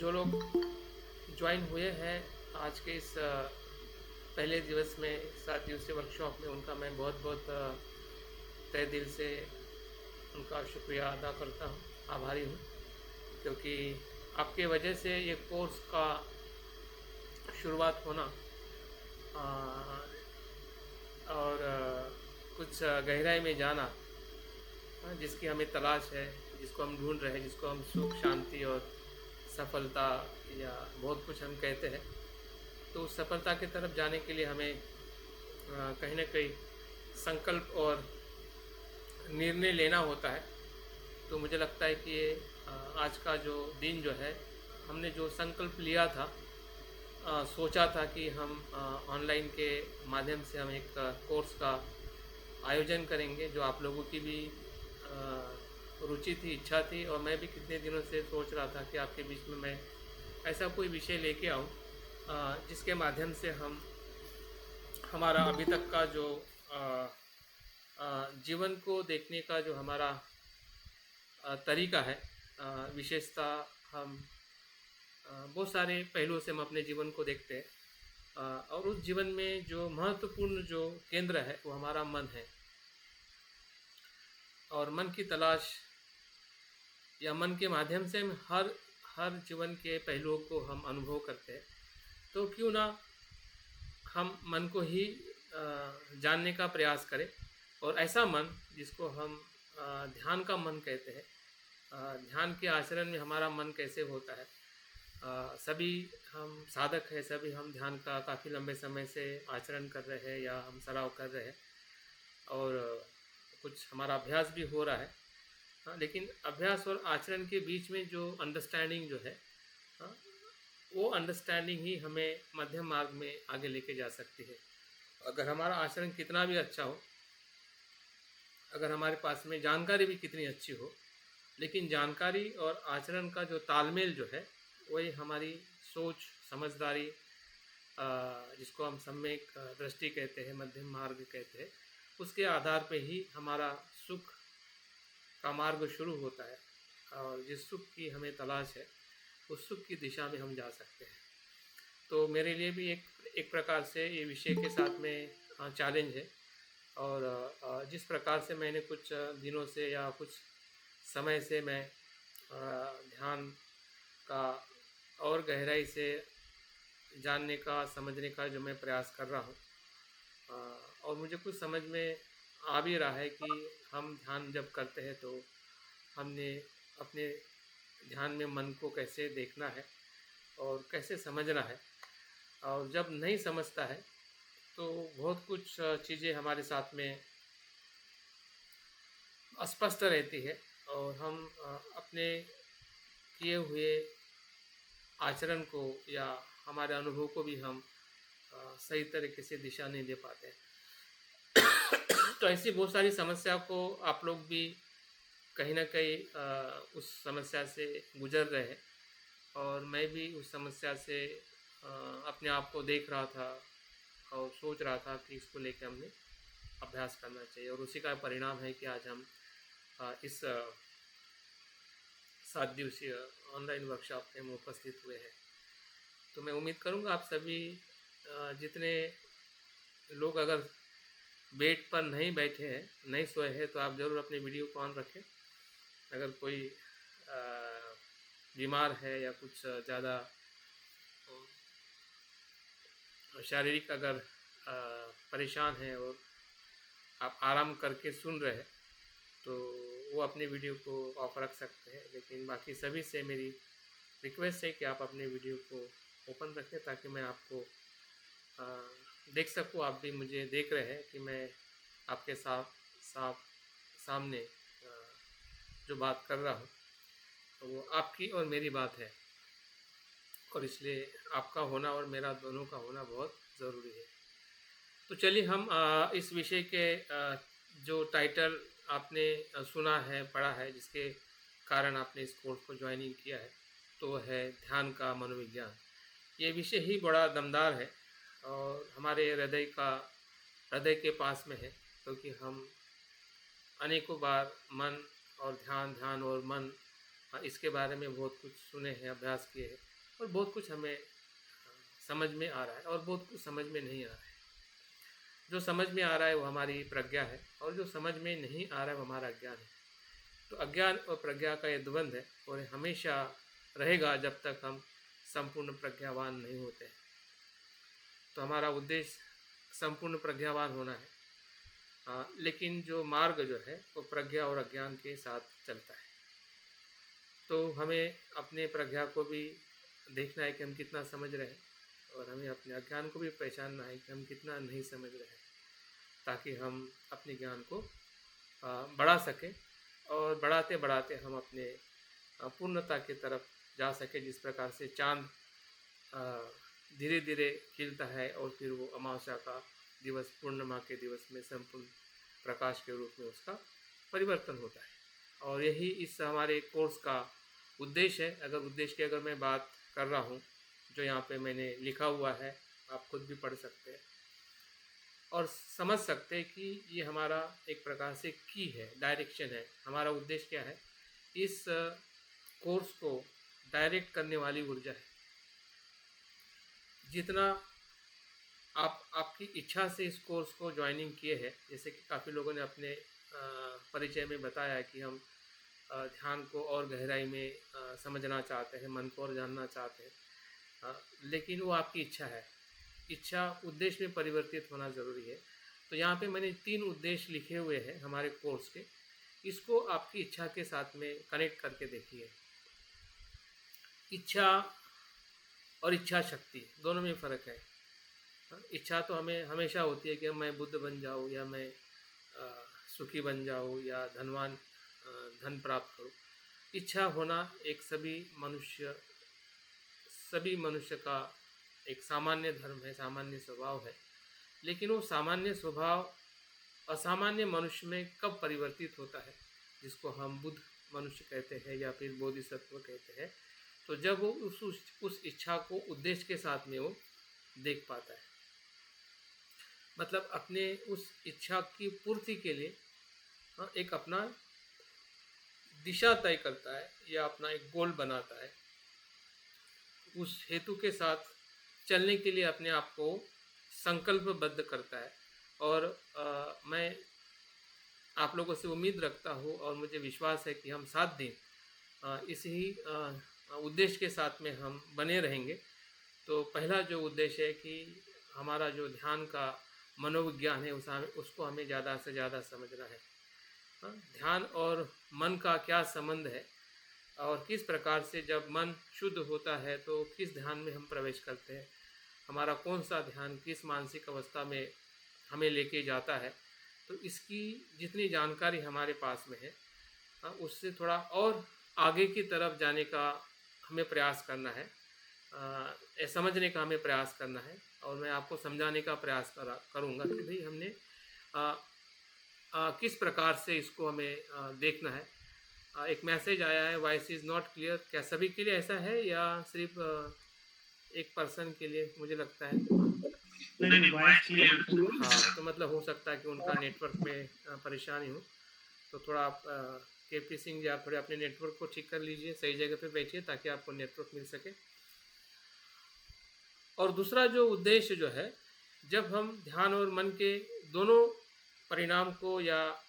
जो लोग ज्वाइन हुए हैं आज के इस पहले दिवस में 7 दिवसीय वर्कशॉप में, उनका मैं बहुत बहुत तहे दिल से उनका शुक्रिया अदा करता हूँ, आभारी हूँ। क्योंकि आपके वजह से ये कोर्स का शुरुआत होना और कुछ गहराई में जाना, जिसकी हमें तलाश है, जिसको हम ढूंढ रहे हैं, जिसको हम सुख शांति और सफलता या बहुत कुछ हम कहते हैं, तो उस सफलता की तरफ जाने के लिए हमें कहीं ना कहीं संकल्प और निर्णय लेना होता है। तो मुझे लगता है कि ये आज का जो दिन जो है, हमने जो संकल्प लिया था, सोचा था कि हम ऑनलाइन के माध्यम से हम एक कोर्स का आयोजन करेंगे, जो आप लोगों की भी रुचि थी, इच्छा थी, और मैं भी कितने दिनों से सोच रहा था कि आपके बीच में मैं ऐसा कोई विषय लेके आऊँ जिसके माध्यम से हम हमारा अभी तक का जो जीवन को देखने का जो हमारा तरीका है, विशेषता हम बहुत सारे पहलुओं से हम अपने जीवन को देखते हैं, और उस जीवन में जो महत्वपूर्ण जो केंद्र है वो हमारा मन है। और मन की तलाश या मन के माध्यम से हम हर जीवन के पहलुओं को हम अनुभव करते हैं। तो क्यों ना हम मन को ही जानने का प्रयास करें, और ऐसा मन जिसको हम ध्यान का मन कहते हैं। ध्यान के आचरण में हमारा मन कैसे होता है, सभी हम साधक हैं, सभी हम ध्यान का काफ़ी लंबे समय से आचरण कर रहे हैं या हम सराव कर रहे हैं, और कुछ हमारा अभ्यास भी हो रहा है। हाँ, लेकिन अभ्यास और आचरण के बीच में जो अंडरस्टैंडिंग जो है, हाँ, वो अंडरस्टैंडिंग ही हमें मध्यम मार्ग में आगे लेके जा सकती है। अगर हमारा आचरण कितना भी अच्छा हो, अगर हमारे पास में जानकारी भी कितनी अच्छी हो, लेकिन जानकारी और आचरण का जो तालमेल जो है, वही हमारी सोच समझदारी, जिसको हम सम्यक दृष्टि कहते हैं, मध्यम मार्ग कहते हैं, उसके आधार पे ही हमारा सुख का मार्ग शुरू होता है। और जिस सुख की हमें तलाश है, उस सुख की दिशा में हम जा सकते हैं। तो मेरे लिए भी एक प्रकार से ये विषय के साथ में चैलेंज है। और जिस प्रकार से मैंने कुछ दिनों से या कुछ समय से मैं ध्यान का और गहराई से जानने का, समझने का जो मैं प्रयास कर रहा हूँ, और मुझे कुछ समझ में आ भी रहा है कि हम ध्यान जब करते हैं तो हमने अपने ध्यान में मन को कैसे देखना है और कैसे समझना है। और जब नहीं समझता है तो बहुत कुछ चीज़ें हमारे साथ में अस्पष्ट रहती है, और हम अपने किए हुए आचरण को या हमारे अनुभव को भी हम सही तरीके से दिशा नहीं दे पाते हैं। तो ऐसी बहुत सारी समस्या को आप लोग भी कहीं ना कहीं उस समस्या से गुजर रहे हैं, और मैं भी उस समस्या से अपने आप को देख रहा था और सोच रहा था कि इसको लेकर हमने अभ्यास करना चाहिए। और उसी का परिणाम है कि आज हम इस 7 दिवसीय ऑनलाइन वर्कशॉप में उपस्थित हुए हैं। तो मैं उम्मीद करूंगा आप सभी जितने लोग अगर बेड पर नहीं बैठे हैं, नहीं सोए हैं, तो आप ज़रूर अपने वीडियो को ऑन रखें। अगर कोई बीमार है या कुछ ज़्यादा शारीरिक अगर परेशान है और आप आराम करके सुन रहे हैं, तो वो अपने वीडियो को ऑफ रख सकते हैं। लेकिन बाकी सभी से मेरी रिक्वेस्ट है कि आप अपने वीडियो को ओपन रखें, ताकि मैं आपको देख सकूं। आप भी मुझे देख रहे हैं कि मैं आपके सामने जो बात कर रहा हूँ, तो वो आपकी और मेरी बात है, और इसलिए आपका होना और मेरा दोनों का होना बहुत ज़रूरी है। तो चलिए हम इस विषय के जो टाइटल आपने सुना है, पढ़ा है, जिसके कारण आपने इस कोर्स को ज्वाइनिंग किया है, तो है ध्यान का मनोविज्ञान। ये विषय ही बड़ा दमदार है और हमारे हृदय के पास में है, क्योंकि हम अनेकों बार मन और ध्यान और मन, इसके बारे में बहुत कुछ सुने हैं, अभ्यास किए हैं। और बहुत कुछ हमें समझ में आ रहा है और बहुत कुछ समझ में नहीं आ रहा है। जो समझ में आ रहा है वो हमारी प्रज्ञा है और जो समझ में नहीं आ रहा है वो हमारा अज्ञान है। तो अज्ञान और प्रज्ञा का ये द्वंद्व है और ये हमेशा रहेगा जब तक हम संपूर्ण प्रज्ञावान नहीं होते हैं। तो हमारा उद्देश्य संपूर्ण प्रज्ञावान होना है। लेकिन जो मार्ग जो है वो प्रज्ञा और अज्ञान के साथ चलता है। तो हमें अपने प्रज्ञा को भी देखना है कि हम कितना समझ रहे हैं और हमें अपने अज्ञान को भी पहचानना है कि हम कितना नहीं समझ रहे हैं, ताकि हम अपने ज्ञान को बढ़ा सकें और बढ़ाते बढ़ाते हम अपने पूर्णता की तरफ जा सकें। जिस प्रकार से चाँद धीरे धीरे खिलता है और फिर वो अमावस्या का दिवस पूर्णिमा के दिवस में संपूर्ण प्रकाश के रूप में उसका परिवर्तन होता है। और यही इस हमारे कोर्स का उद्देश्य है। अगर उद्देश्य की अगर मैं बात कर रहा हूँ, जो यहाँ पे मैंने लिखा हुआ है, आप खुद भी पढ़ सकते हैं और समझ सकते हैं कि ये हमारा एक प्रकार से की है, डायरेक्शन है। हमारा उद्देश्य क्या है? इस कोर्स को डायरेक्ट करने वाली ऊर्जा है। जितना आपकी इच्छा से इस कोर्स को ज्वाइनिंग किए हैं, जैसे कि काफ़ी लोगों ने अपने परिचय में बताया कि हम ध्यान को और गहराई में समझना चाहते हैं, मन को और जानना चाहते हैं, लेकिन वो आपकी इच्छा है। इच्छा उद्देश्य में परिवर्तित होना ज़रूरी है। तो यहाँ पे मैंने 3 उद्देश्य लिखे हुए हैं हमारे कोर्स के। इसको आपकी इच्छा के साथ में कनेक्ट करके देखिए। इच्छा और इच्छा शक्ति दोनों में फ़र्क है। इच्छा तो हमें हमेशा होती है कि मैं बुद्ध बन जाऊँ या मैं सुखी बन जाऊँ या धनवान धन प्राप्त करूँ। इच्छा होना एक सभी मनुष्य का एक सामान्य धर्म है, सामान्य स्वभाव है। लेकिन वो सामान्य स्वभाव असामान्य मनुष्य में कब परिवर्तित होता है, जिसको हम बुद्ध मनुष्य कहते हैं या फिर बोधिसत्व कहते हैं, तो जब वो उस इच्छा को उद्देश्य के साथ में वो देख पाता है। मतलब अपने उस इच्छा की पूर्ति के लिए एक अपना दिशा तय करता है या अपना एक गोल बनाता है। उस हेतु के साथ चलने के लिए अपने आप को संकल्पबद्ध करता है। और मैं आप लोगों से उम्मीद रखता हूँ और मुझे विश्वास है कि हम 7 दिन इसी उद्देश्य के साथ में हम बने रहेंगे। तो पहला जो उद्देश्य है कि हमारा जो ध्यान का मनोविज्ञान है उसको हमें ज़्यादा से ज़्यादा समझना है। ध्यान और मन का क्या संबंध है और किस प्रकार से जब मन शुद्ध होता है तो किस ध्यान में हम प्रवेश करते हैं, हमारा कौन सा ध्यान किस मानसिक अवस्था में हमें लेके जाता है। तो इसकी जितनी जानकारी हमारे पास में है, उससे थोड़ा और आगे की तरफ जाने का हमें प्रयास करना है, समझने का हमें प्रयास करना है। और मैं आपको समझाने का प्रयास करूँगा कि भाई हमने किस प्रकार से इसको हमें देखना है। एक मैसेज आया है, वॉइस इज़ नॉट क्लियर। क्या सभी के लिए ऐसा है या सिर्फ एक पर्सन के लिए? मुझे लगता है नहीं, वॉइस क्लियर। हाँ, तो मतलब हो सकता है कि उनका नेटवर्क में परेशानी हो। तो थोड़ा आप केपी सिंह जी, आप थोड़े अपने नेटवर्क को ठीक कर लीजिए, सही जगह पे बैठिए ताकि आपको नेटवर्क मिल सके। और दूसरा जो उद्देश्य जो है, जब हम ध्यान और मन के दोनों परिणाम को या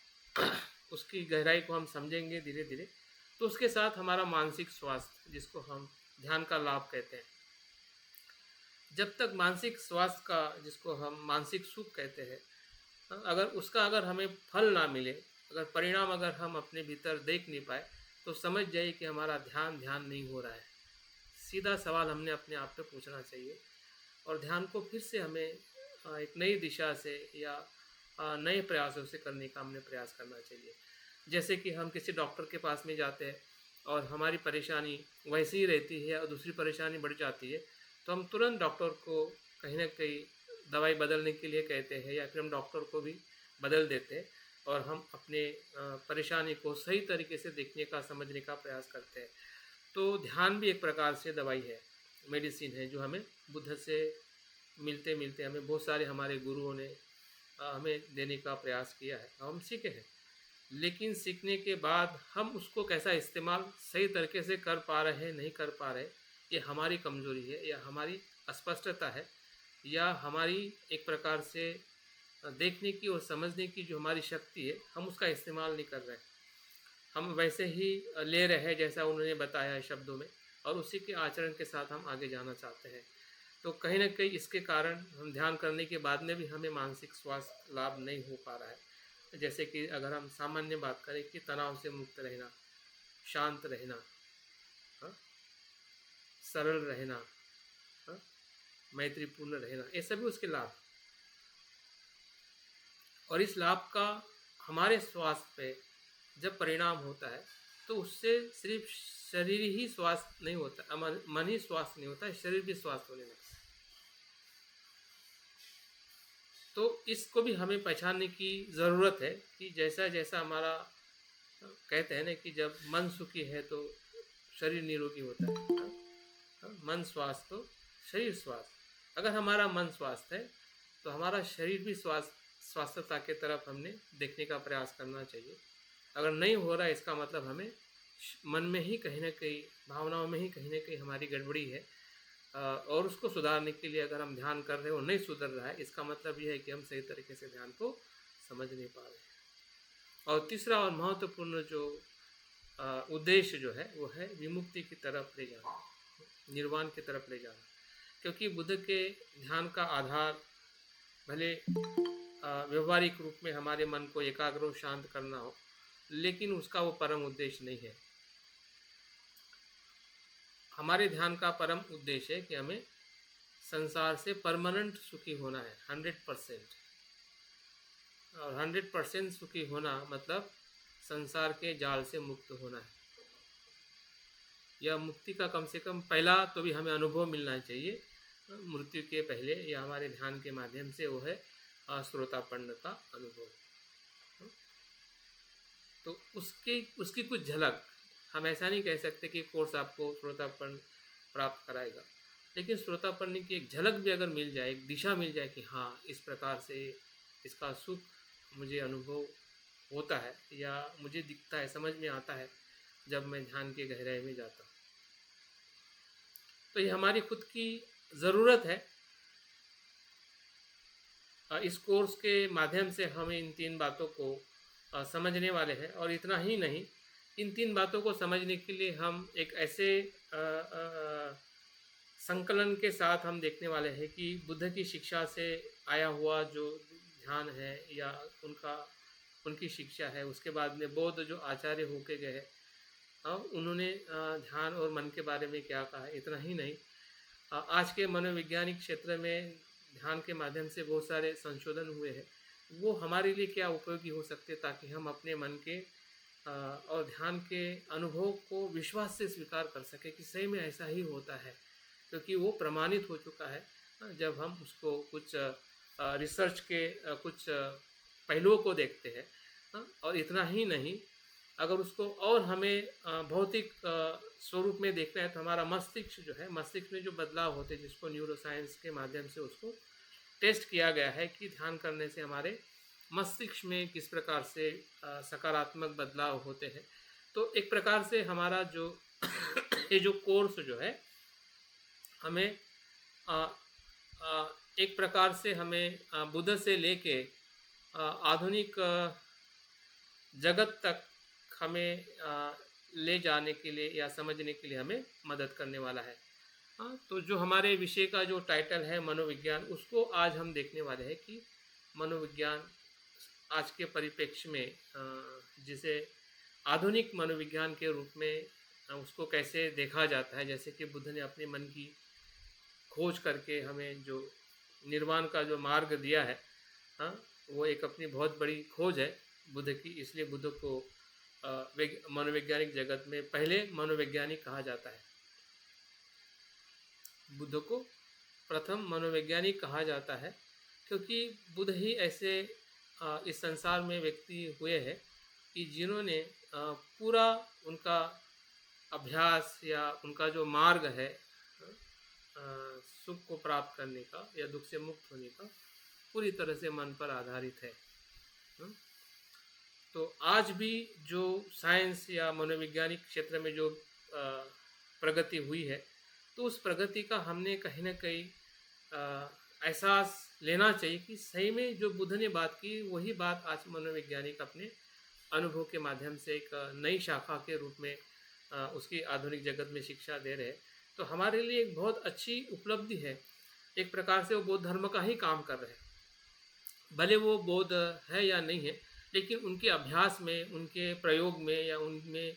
उसकी गहराई को हम समझेंगे धीरे धीरे, तो उसके साथ हमारा मानसिक स्वास्थ्य, जिसको हम ध्यान का लाभ कहते हैं, जब तक मानसिक स्वास्थ्य का, जिसको हम मानसिक सुख कहते हैं, अगर हमें फल ना मिले, अगर परिणाम अगर हम अपने भीतर देख नहीं पाए, तो समझ जाइए कि हमारा ध्यान नहीं हो रहा है। सीधा सवाल हमने अपने आप पे पूछना चाहिए और ध्यान को फिर से हमें एक नई दिशा से या नए प्रयासों से करने का हमने प्रयास करना चाहिए। जैसे कि हम किसी डॉक्टर के पास में जाते हैं और हमारी परेशानी वैसी ही रहती है और दूसरी परेशानी बढ़ जाती है, तो हम तुरंत डॉक्टर को कहीं ना कहीं दवाई बदलने के लिए कहते हैं या फिर हम डॉक्टर को भी बदल देते हैं और हम अपने परेशानी को सही तरीके से देखने का, समझने का प्रयास करते हैं। तो ध्यान भी एक प्रकार से दवाई है, मेडिसिन है, जो हमें बुद्ध से मिलते मिलते हमें बहुत सारे हमारे गुरुओं ने हमें देने का प्रयास किया है। हम सीखे हैं, लेकिन सीखने के बाद हम उसको कैसा इस्तेमाल सही तरीके से कर पा रहे हैं, नहीं कर पा रहे, ये हमारी कमज़ोरी है या हमारी अस्पष्टता है या हमारी एक प्रकार से देखने की और समझने की जो हमारी शक्ति है, हम उसका इस्तेमाल नहीं कर रहे हैं। हम वैसे ही ले रहे हैं जैसा उन्होंने बताया है शब्दों में, और उसी के आचरण के साथ हम आगे जाना चाहते हैं। तो कहीं न कहीं इसके कारण हम ध्यान करने के बाद में भी हमें मानसिक स्वास्थ्य लाभ नहीं हो पा रहा है। जैसे कि अगर हम सामान्य बात करें कि तनाव से मुक्त रहना, शांत रहना, हाँ, सरल रहना, हाँ, मैत्रीपूर्ण रहना, ये सभी उसके लाभ। और इस लाभ का हमारे स्वास्थ्य पे जब परिणाम होता है तो उससे सिर्फ शरीर ही स्वास्थ्य नहीं होता, मन ही स्वास्थ्य नहीं होता है, शरीर भी स्वास्थ्य होने लगता है। तो इसको भी हमें पहचानने की ज़रूरत है कि जैसा जैसा हमारा कहते हैं ना कि जब मन सुखी है तो शरीर निरोगी होता है। मन स्वास्थ्य तो शरीर स्वास्थ्य। अगर हमारा मन स्वास्थ्य है तो हमारा शरीर भी स्वास्थ्यता की तरफ हमने देखने का प्रयास करना चाहिए। अगर नहीं हो रहा है इसका मतलब हमें मन में ही कहीं ना कहीं, भावनाओं में ही कहीं ना कहीं हमारी गड़बड़ी है, और उसको सुधारने के लिए अगर हम ध्यान कर रहे हैं और नहीं सुधर रहा है, इसका मतलब यह है कि हम सही तरीके से ध्यान को समझ नहीं पा रहे हैं। और तीसरा और महत्वपूर्ण जो उद्देश्य जो है वो है विमुक्ति की तरफ ले जाना, निर्वाण की तरफ ले जाना। क्योंकि बुद्ध के ध्यान का आधार भले व्यवहारिक रूप में हमारे मन को एकाग्र और शांत करना हो, लेकिन उसका वो परम उद्देश्य नहीं है। हमारे ध्यान का परम उद्देश्य है कि हमें संसार से परमानेंट सुखी होना है, 100%। और 100% सुखी होना मतलब संसार के जाल से मुक्त होना है। यह मुक्ति का कम से कम पहला तो भी हमें अनुभव मिलना चाहिए मृत्यु के पहले, या हमारे ध्यान के माध्यम से, वो है श्रोतापन्न का अनुभव। तो उसकी कुछ झलक, हम ऐसा नहीं कह सकते कि कोर्स आपको श्रोतापन्न प्राप्त कराएगा, लेकिन श्रोतापन्न की एक झलक भी अगर मिल जाए, एक दिशा मिल जाए कि हाँ इस प्रकार से इसका सुख मुझे अनुभव होता है या मुझे दिखता है, समझ में आता है जब मैं ध्यान के गहराई में जाता हूँ। तो ये हमारी खुद की ज़रूरत है। इस कोर्स के माध्यम से हम इन 3 बातों को समझने वाले हैं, और इतना ही नहीं, इन 3 बातों को समझने के लिए हम एक ऐसे संकलन के साथ हम देखने वाले हैं कि बुद्ध की शिक्षा से आया हुआ जो ध्यान है या उनकी शिक्षा है, उसके बाद में बौद्ध जो आचार्य होके गए हैं, उन्होंने ध्यान और मन के बारे में क्या कहा है। इतना ही नहीं, आज के मनोवैज्ञानिक क्षेत्र में ध्यान के माध्यम से बहुत सारे संशोधन हुए हैं, वो हमारे लिए क्या उपयोगी हो सकते, ताकि हम अपने मन के और ध्यान के अनुभव को विश्वास से स्वीकार कर सकें कि सही में ऐसा ही होता है, क्योंकि वो प्रमाणित हो चुका है जब हम उसको कुछ रिसर्च के कुछ पहलुओं को देखते हैं। और इतना ही नहीं, अगर उसको और हमें भौतिक स्वरूप में देखना है तो हमारा मस्तिष्क जो है, मस्तिष्क में जो बदलाव होते हैं, जिसको न्यूरोसाइंस के माध्यम से उसको टेस्ट किया गया है कि ध्यान करने से हमारे मस्तिष्क में किस प्रकार से सकारात्मक बदलाव होते हैं। तो एक प्रकार से हमारा जो ये जो कोर्स जो है, हमें एक प्रकार से हमें बुद्ध से लेके आधुनिक जगत तक हमें ले जाने के लिए या समझने के लिए हमें मदद करने वाला है। तो जो हमारे विषय का जो टाइटल है मनोविज्ञान, उसको आज हम देखने वाले हैं कि मनोविज्ञान आज के परिप्रेक्ष्य में जिसे आधुनिक मनोविज्ञान के रूप में उसको कैसे देखा जाता है। जैसे कि बुद्ध ने अपने मन की खोज करके हमें जो निर्वाण का जो मार्ग दिया है, वो एक अपनी बहुत बड़ी खोज है बुद्ध की, इसलिए बुद्ध को मनोवैज्ञानिक जगत में पहले मनोवैज्ञानिक कहा जाता है। बुद्ध को प्रथम मनोवैज्ञानिक कहा जाता है, क्योंकि बुद्ध ही ऐसे इस संसार में व्यक्ति हुए हैं कि जिन्होंने पूरा उनका अभ्यास या उनका जो मार्ग है सुख को प्राप्त करने का या दुख से मुक्त होने का, पूरी तरह से मन पर आधारित है। तो आज भी जो साइंस या मनोवैज्ञानिक क्षेत्र में जो प्रगति हुई है, तो उस प्रगति का हमने कहीं न कहीं एहसास लेना चाहिए कि सही में जो बुद्ध ने बात की वही बात आज मनोवैज्ञानिक अपने अनुभव के माध्यम से एक नई शाखा के रूप में उसकी आधुनिक जगत में शिक्षा दे रहे हैं। तो हमारे लिए एक बहुत अच्छी उपलब्धि है। एक प्रकार से वो बौद्ध धर्म का ही काम कर रहे हैं। भले वो बौद्ध है या नहीं है, लेकिन उनके अभ्यास में, उनके प्रयोग में या उनमें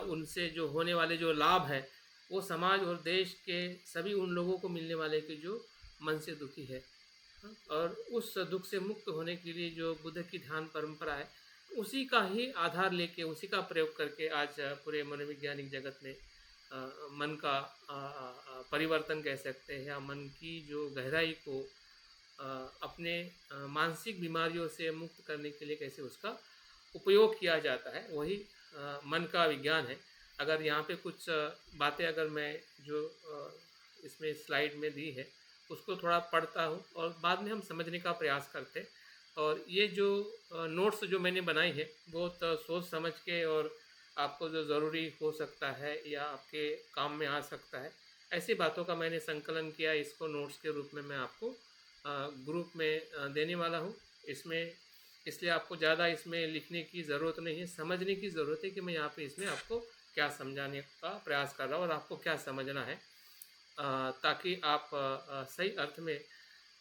उनसे जो होने वाले जो लाभ है, वो समाज और देश के सभी उन लोगों को मिलने वाले के जो मन से दुखी है। हाँ, और उस दुख से मुक्त होने के लिए जो बुद्ध की ध्यान परंपरा है, उसी का ही आधार लेके, उसी का प्रयोग करके आज पूरे मनोवैज्ञानिक जगत में मन का परिवर्तन कह सकते हैं या मन की जो गहराई को अपने मानसिक बीमारियों से मुक्त करने के लिए कैसे उसका उपयोग किया जाता है, वही मन का विज्ञान है। अगर यहाँ पे कुछ बातें अगर मैं जो इसमें स्लाइड में दी है, उसको थोड़ा पढ़ता हूँ और बाद में हम समझने का प्रयास करते हैं। और ये जो नोट्स जो मैंने बनाई है, बहुत सोच समझ के और आपको जो ज़रूरी हो सकता है या आपके काम में आ सकता है, ऐसी बातों का मैंने संकलन किया। इसको नोट्स के रूप में मैं आपको ग्रुप में देने वाला हूँ। इसमें इसलिए आपको ज़्यादा इसमें लिखने की ज़रूरत नहीं है, समझने की ज़रूरत है कि मैं यहाँ पे इसमें आपको क्या समझाने का प्रयास कर रहा हूँ और आपको क्या समझना है, ताकि आप सही अर्थ में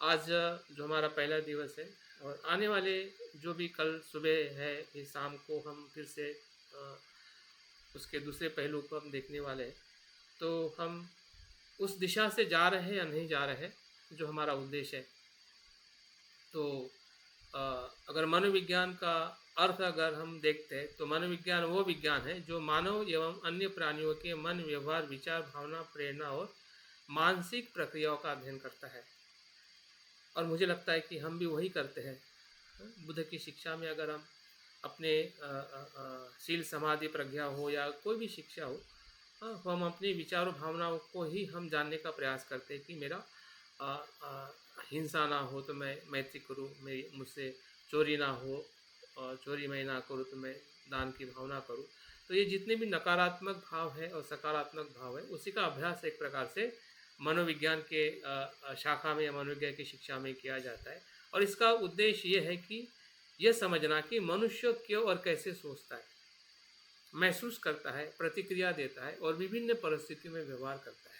आज जो हमारा पहला दिवस है और आने वाले जो भी कल सुबह है, ये शाम को हम फिर से उसके दूसरे पहलू को हम देखने वाले हैं। तो हम उस दिशा से जा रहे हैं या नहीं जा रहे हैं, जो हमारा उद्देश्य है। तो अगर मनोविज्ञान का अर्थ अगर हम देखते हैं, तो मनोविज्ञान वो विज्ञान है जो मानव एवं अन्य प्राणियों के मन, व्यवहार, विचार, भावना, प्रेरणा और मानसिक प्रक्रियाओं का अध्ययन करता है। और मुझे लगता है कि हम भी वही करते हैं। बुद्ध की शिक्षा में अगर हम अपने शील, समाधि, प्रज्ञा हो या कोई भी शिक्षा हो, हम अपने विचारों, भावनाओं को ही हम जानने का प्रयास करते हैं कि मेरा हिंसा ना हो तो मैं मैत्री करूँ, मेरी मुझसे चोरी ना हो और चोरी मैं ना करूँ तो मैं दान की भावना करूँ। तो ये जितने भी नकारात्मक भाव है और सकारात्मक भाव है, उसी का अभ्यास एक प्रकार से मनोविज्ञान के शाखा में या मनोविज्ञान की शिक्षा में किया जाता है। और इसका उद्देश्य ये है कि यह समझना कि मनुष्य क्यों और कैसे सोचता है, महसूस करता है, प्रतिक्रिया देता है और विभिन्न परिस्थितियों में व्यवहार करता है।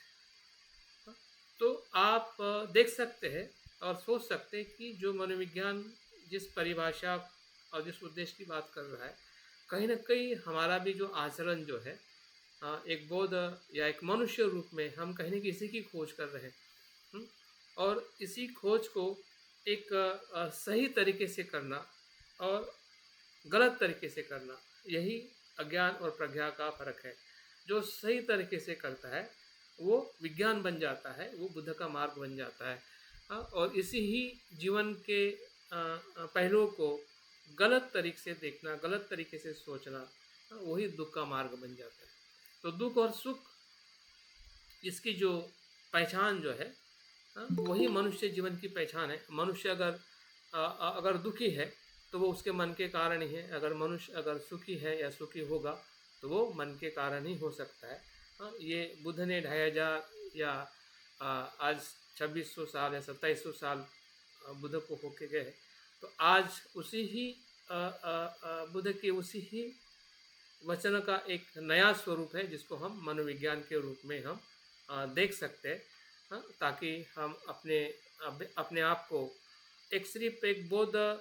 तो आप देख सकते हैं और सोच सकते हैं कि जो मनोविज्ञान जिस परिभाषा और जिस उद्देश्य की बात कर रहा है, कहीं न कहीं हमारा भी जो आचरण जो है, एक बौद्ध या एक मनुष्य रूप में हम कहीं न कहीं इसी की खोज कर रहे हैं। और इसी खोज को एक सही तरीके से करना और गलत तरीके से करना, यही अज्ञान और प्रज्ञा का फ़र्क है। जो सही तरीके से करता है, वो विज्ञान बन जाता है, वो बुद्ध का मार्ग बन जाता है। और इसी ही जीवन के पहलुओं को गलत तरीके से देखना, गलत तरीके से सोचना, वही दुख का मार्ग बन जाता है। तो दुख और सुख, इसकी जो पहचान जो है, वही मनुष्य जीवन की पहचान है। मनुष्य अगर दुखी है तो वो उसके मन के कारण ही है। अगर मनुष्य अगर सुखी है या सुखी होगा तो वो मन के कारण ही हो सकता है। ये बुद्ध ने 2500 या आज 2600 साल या 2700 साल बुद्ध को होके गए। तो आज उसी ही बुद्ध के उसी ही वचन का एक नया स्वरूप है, जिसको हम मनोविज्ञान के रूप में हम देख सकते हैं। ताकि हम अपने आप को एक सिर्फ एक बौद्ध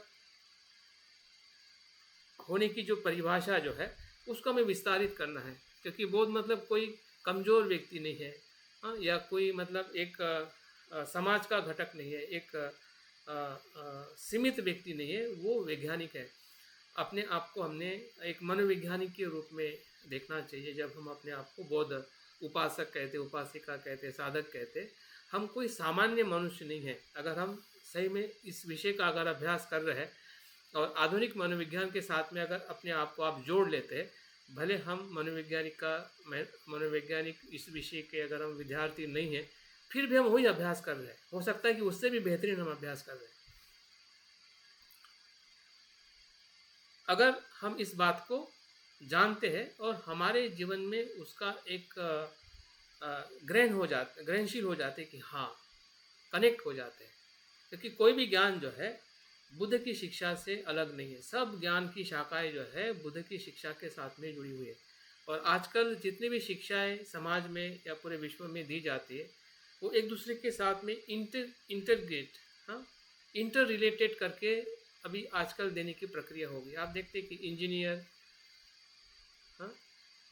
होने की जो परिभाषा जो है, उसको हमें विस्तारित करना है। क्योंकि बौद्ध मतलब कोई कमज़ोर व्यक्ति नहीं है, या कोई मतलब एक समाज का घटक नहीं है, एक सीमित व्यक्ति नहीं है, वो वैज्ञानिक है। अपने आप को हमने एक मनोवैज्ञानिक के रूप में देखना चाहिए। जब हम अपने आप को बौद्ध उपासक कहते, उपासिका कहते, साधक कहते, हम कोई सामान्य मनुष्य नहीं है। अगर हम सही में इस विषय का अगर अभ्यास कर रहे हैं और आधुनिक मनोविज्ञान के साथ में अगर अपने आप को आप जोड़ लेते हैं, भले हम मनोवैज्ञानिक इस विषय के अगर हम विद्यार्थी नहीं हैं, फिर भी हम वही अभ्यास कर रहे हैं। हो सकता है कि उससे भी बेहतरीन हम अभ्यास कर रहे हैं। अगर हम इस बात को जानते हैं और हमारे जीवन में उसका एक ग्रहणशील हो जाते कि हाँ, कनेक्ट हो जाते हैं। क्योंकि कोई भी ज्ञान जो है बुद्ध की शिक्षा से अलग नहीं है। सब ज्ञान की शाखाएं जो है बुद्ध की शिक्षा के साथ में जुड़ी हुई है। और आजकल जितनी भी शिक्षाएं समाज में या पूरे विश्व में दी जाती है वो एक दूसरे के साथ में इंटरग्रेट, हाँ, इंटर रिलेटेड करके अभी आजकल देने की प्रक्रिया होगी। आप देखते हैं कि इंजीनियर, हाँ,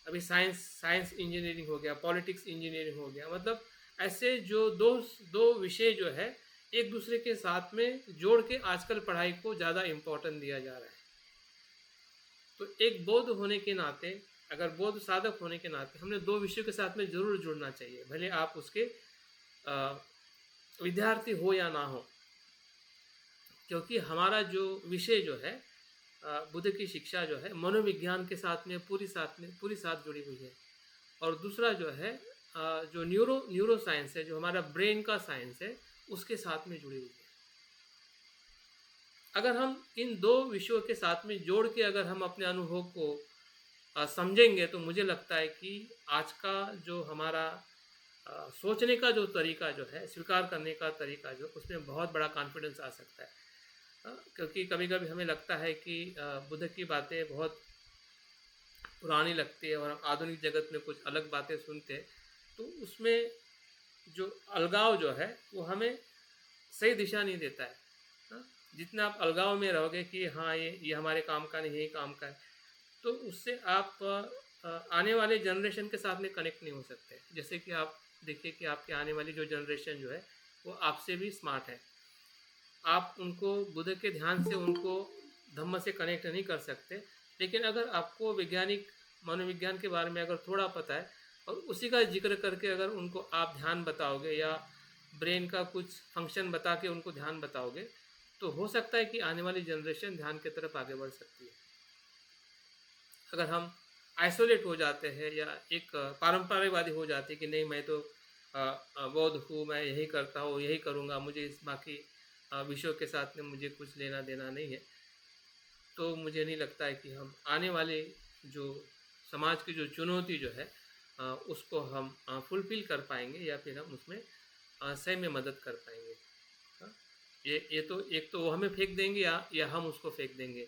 अभी साइंस साइंस इंजीनियरिंग हो गया, पॉलिटिक्स इंजीनियरिंग हो गया, मतलब ऐसे जो दो दो विषय जो है एक दूसरे के साथ में जोड़ के आजकल पढ़ाई को ज़्यादा इम्पोर्टेंट दिया जा रहा है। तो एक बौद्ध होने के नाते, अगर बौद्ध साधक होने के नाते हमने दो विषयों के साथ में ज़रूर जुड़ना चाहिए, भले आप उसके विद्यार्थी हो या ना हो। क्योंकि हमारा जो विषय जो है बुद्ध की शिक्षा जो है मनोविज्ञान के साथ में पूरी साथ जुड़ी हुई है। और दूसरा जो है जो न्यूरो साइंस है, जो हमारा ब्रेन का साइंस है, उसके साथ में जुड़ी हुई है। अगर हम इन दो विषयों के साथ में जोड़ के अगर हम अपने अनुभव को समझेंगे तो मुझे लगता है कि आज का जो हमारा सोचने का जो तरीका जो है, स्वीकार करने का तरीका जो, उसमें बहुत बड़ा कॉन्फिडेंस आ सकता है। क्योंकि कभी कभी हमें लगता है कि बुद्ध की बातें बहुत पुरानी लगती है और आधुनिक जगत में कुछ अलग बातें सुनते हैं, तो उसमें जो अलगाव जो है वो हमें सही दिशा नहीं देता है। हाँ? जितना आप अलगाव में रहोगे कि हाँ ये हमारे काम का नहीं, यही काम का है, तो उससे आप आने वाले जनरेशन के साथ में कनेक्ट नहीं हो सकते। जैसे कि आप देखिए कि आपके आने वाली जो जनरेशन जो है वो आपसे भी स्मार्ट है। आप उनको बुद्ध के ध्यान से उनको धम्म से कनेक्ट नहीं कर सकते, लेकिन अगर आपको वैज्ञानिक मनोविज्ञान के बारे में अगर थोड़ा पता है और उसी का जिक्र करके अगर उनको आप ध्यान बताओगे या ब्रेन का कुछ फंक्शन बता के उनको ध्यान बताओगे, तो हो सकता है कि आने वाली जनरेशन ध्यान की तरफ आगे बढ़ सकती है। अगर हम आइसोलेट हो जाते हैं या एक पारंपरिकवादी हो जाते हैं कि नहीं मैं तो बौद्ध हूँ, मैं यही करता हूँ, यही करूँगा, मुझे इस बाकी विषयों के साथ में मुझे कुछ लेना देना नहीं है, तो मुझे नहीं लगता है कि हम आने वाले जो समाज की जो चुनौती जो है उसको हम फुलफिल कर पाएंगे या फिर हम उसमें सही में मदद कर पाएंगे। हाँ? ये तो एक तो वो हमें फेंक देंगे या हम उसको फेंक देंगे।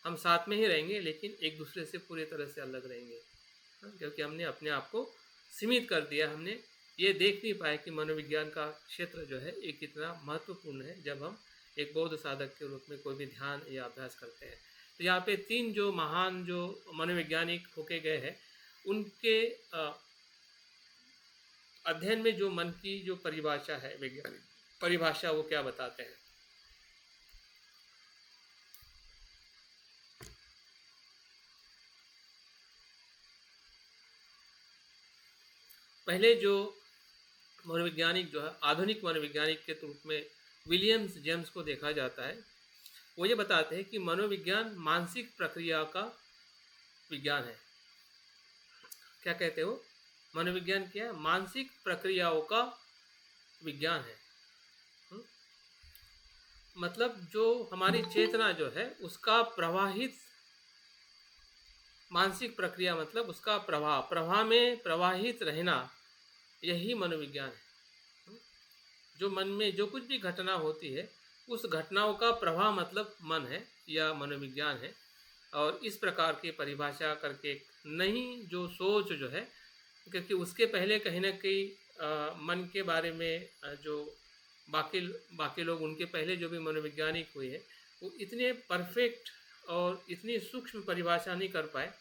हम साथ में ही रहेंगे लेकिन एक दूसरे से पूरी तरह से अलग रहेंगे। हाँ? क्योंकि हमने अपने आप को सीमित कर दिया। हमने ये देख नहीं पाए कि मनोविज्ञान का क्षेत्र जो है ये कितना महत्वपूर्ण है जब हम एक बौद्ध साधक के रूप में कोई भी ध्यान या अभ्यास करते हैं। तो यहाँ पे तीन जो महान जो मनोवैज्ञानिक होके गए हैं उनके अध्ययन में जो मन की जो परिभाषा है, वैज्ञानिक परिभाषा, वो क्या बताते हैं। पहले जो मनोवैज्ञानिक जो है आधुनिक मनोवैज्ञानिक के रूप में विलियम्स जेम्स को देखा जाता है, वो ये बताते हैं कि मनोविज्ञान मानसिक प्रक्रिया का विज्ञान है। क्या कहते हो? मनोविज्ञान क्या है? मानसिक प्रक्रियाओं का विज्ञान है। मतलब जो हमारी चेतना जो है उसका प्रवाहित मानसिक प्रक्रिया, मतलब उसका प्रवाह में प्रवाहित रहना, यही मनोविज्ञान है। जो मन में जो कुछ भी घटना होती है उस घटनाओं का प्रवाह मतलब मन है या मनोविज्ञान है। और इस प्रकार की परिभाषा करके नई जो सोच जो है, क्योंकि उसके पहले कहीं ना कहीं मन के बारे में जो बाकी लोग उनके पहले जो भी मनोवैज्ञानिक हुए हैं वो इतने परफेक्ट और इतनी सूक्ष्म परिभाषा नहीं कर पाए।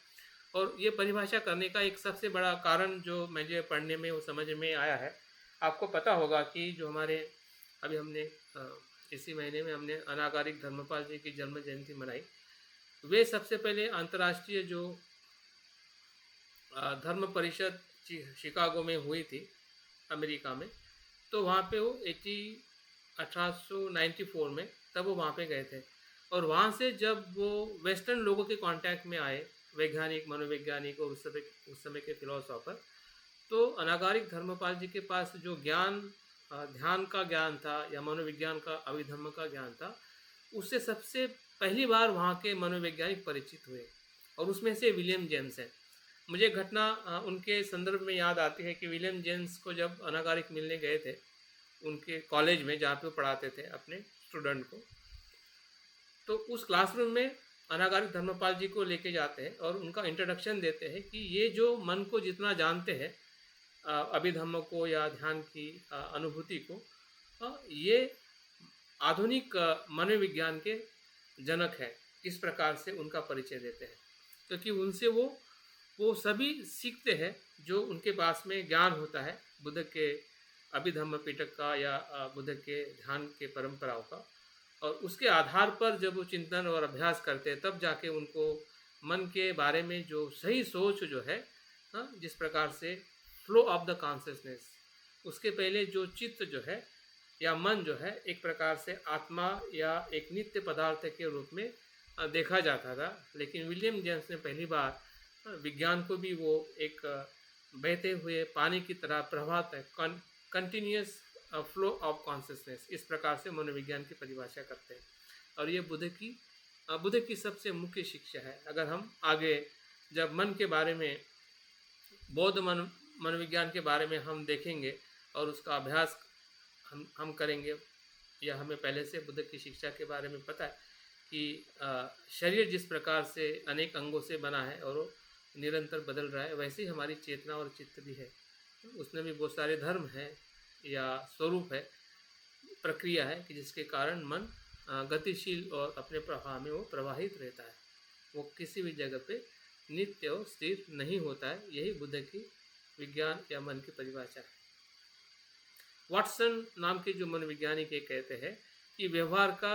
और ये परिभाषा करने का एक सबसे बड़ा कारण जो मुझे पढ़ने में वो समझ में आया है, आपको पता होगा कि जो हमारे अभी हमने इसी महीने में हमने अनागारिक धर्मपाल जी की जन्म जयंती मनाई। वे सबसे पहले अंतर्राष्ट्रीय जो धर्म परिषद शिकागो में हुई थी अमेरिका में, तो वहाँ पे वो 1894 में तब वो वहाँ पे गए थे। और वहाँ से जब वो वेस्टर्न लोगों के कांटेक्ट में आए, वैज्ञानिक मनोवैज्ञानिक और उस समय के फिलोसोफर, तो अनागारिक धर्मपाल जी के पास जो ज्ञान ध्यान का ज्ञान था या मनोविज्ञान का अभिधम्म का ज्ञान था, उससे सबसे पहली बार वहाँ के मनोवैज्ञानिक परिचित हुए और उसमें से विलियम जेम्स हैं। मुझे एक घटना उनके संदर्भ में याद आती है कि विलियम जेम्स को जब अनागारिक मिलने गए थे उनके कॉलेज में जहाँ पे वो पढ़ाते थे अपने स्टूडेंट को, तो उस क्लासरूम में अनागारिक धर्मपाल जी को लेके जाते हैं और उनका इंट्रोडक्शन देते हैं कि ये जो मन को जितना जानते हैं, अभिधम्म को या ध्यान की अनुभूति को, ये आधुनिक मनोविज्ञान के जनक है। इस प्रकार से उनका परिचय देते हैं, क्योंकि उनसे वो सभी सीखते हैं जो उनके पास में ज्ञान होता है बुद्ध के अभिधम्म पिटक का या बुद्ध के ध्यान के परंपराओं का, और उसके आधार पर जब वो चिंतन और अभ्यास करते हैं तब जाके उनको मन के बारे में जो सही सोच जो है, जिस प्रकार से फ्लो ऑफ द कॉन्शियसनेस, उसके पहले जो चित्त जो है या मन जो है एक प्रकार से आत्मा या एक नित्य पदार्थ के रूप में देखा जाता था, लेकिन विलियम जेम्स ने पहली बार विज्ञान को भी वो एक बहते हुए पानी की तरह प्रभात है, कंटिन्यूस फ्लो ऑफ कॉन्शियसनेस, इस प्रकार से मनोविज्ञान की परिभाषा करते हैं। और ये बुद्ध की सबसे मुख्य शिक्षा है। अगर हम आगे जब मन के बारे में, बौद्ध मनोविज्ञान के बारे में हम देखेंगे और उसका अभ्यास हम करेंगे, या हमें पहले से बुद्ध की शिक्षा के बारे में पता है कि शरीर जिस प्रकार से अनेक अंगों से बना है और वो निरंतर बदल रहा है, वैसे ही हमारी चेतना और चित्त भी है। उसमें भी बहुत सारे धर्म हैं या स्वरूप है, प्रक्रिया है कि जिसके कारण मन गतिशील और अपने प्रवाह में वो प्रवाहित रहता है। वो किसी भी जगह पे नित्य और स्थिर नहीं होता है। यही बुद्ध की विज्ञान या मन की परिभाषा है। वाटसन नाम के जो मनोवैज्ञानिक ये कहते हैं कि व्यवहार का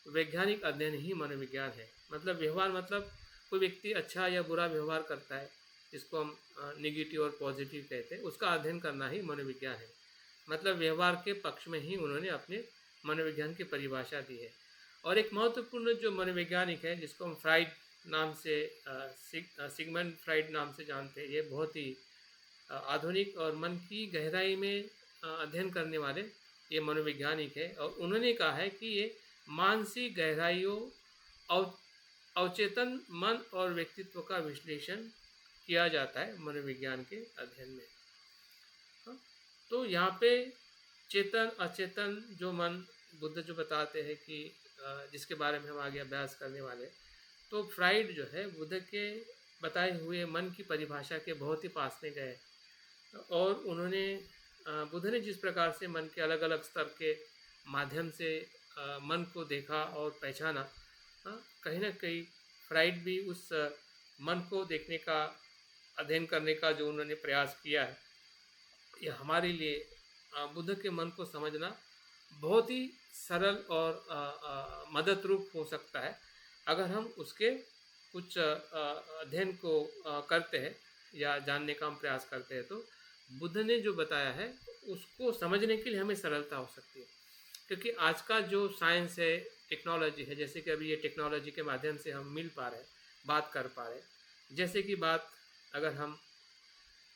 वैज्ञानिक अध्ययन ही मनोविज्ञान है। मतलब व्यवहार मतलब कोई व्यक्ति अच्छा या बुरा व्यवहार करता है, जिसको हम नेगेटिव और पॉजिटिव कहते हैं, उसका अध्ययन करना ही मनोविज्ञान है। मतलब व्यवहार के पक्ष में ही उन्होंने अपने मनोविज्ञान की परिभाषा दी है। और एक महत्वपूर्ण जो मनोवैज्ञानिक है जिसको हम फ्राइड नाम से, सिगमंड फ्राइड नाम से जानते हैं, ये बहुत ही आधुनिक और मन की गहराई में अध्ययन करने वाले ये मनोवैज्ञानिक है। और उन्होंने कहा है कि ये मानसिक गहराइयों, अवचेतन मन और व्यक्तित्व का विश्लेषण किया जाता है मनोविज्ञान के अध्ययन में। तो यहाँ पे चेतन अचेतन जो मन बुद्ध जो बताते हैं कि जिसके बारे में हम आगे अभ्यास करने वाले, तो फ्राइड जो है बुद्ध के बताए हुए मन की परिभाषा के बहुत ही पास में गए और उन्होंने बुद्ध ने जिस प्रकार से मन के अलग अलग स्तर के माध्यम से मन को देखा और पहचाना, कहीं ना कहीं फ्राइड भी उस मन को देखने का, अध्ययन करने का जो उन्होंने प्रयास किया है, यह हमारे लिए बुद्ध के मन को समझना बहुत ही सरल और मदद रूप हो सकता है अगर हम उसके कुछ अध्ययन को करते हैं या जानने का हम प्रयास करते हैं। तो बुद्ध ने जो बताया है उसको समझने के लिए हमें सरलता हो सकती है, क्योंकि आज का जो साइंस है, टेक्नोलॉजी है, जैसे कि अभी ये टेक्नोलॉजी के माध्यम से हम मिल पा रहे हैं, बात कर पा रहे हैं, जैसे कि बात अगर हम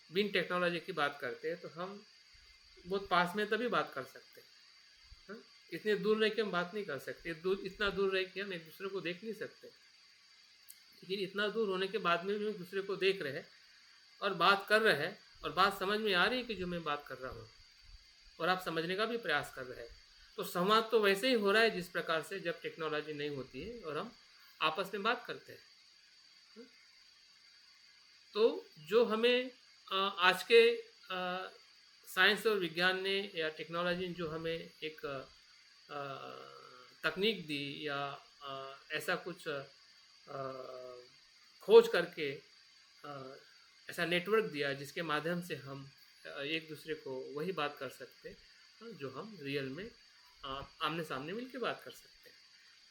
बिन टेक्नोलॉजी की बात करते हैं तो हम बहुत पास में तभी बात कर सकते हैं, इतने दूर रह के हम बात नहीं कर सकते, इतना दूर रह के हम एक दूसरे को देख नहीं सकते, लेकिन इतना दूर होने के बाद में भी एक दूसरे को देख रहे हैं और बात कर रहे हैं और बात समझ में आ रही है कि जो मैं बात कर रहा हूँ और आप समझने का भी प्रयास कर रहे हैं। तो संवाद तो वैसे ही हो रहा है जिस प्रकार से जब टेक्नोलॉजी नहीं होती है और हम आपस में बात करते हैं। तो जो हमें आज के साइंस और विज्ञान ने या टेक्नोलॉजी ने जो हमें एक तकनीक दी या ऐसा कुछ खोज करके ऐसा नेटवर्क दिया जिसके माध्यम से हम एक दूसरे को वही बात कर सकते हैं जो हम रियल में आमने सामने मिल के बात कर सकते हैं।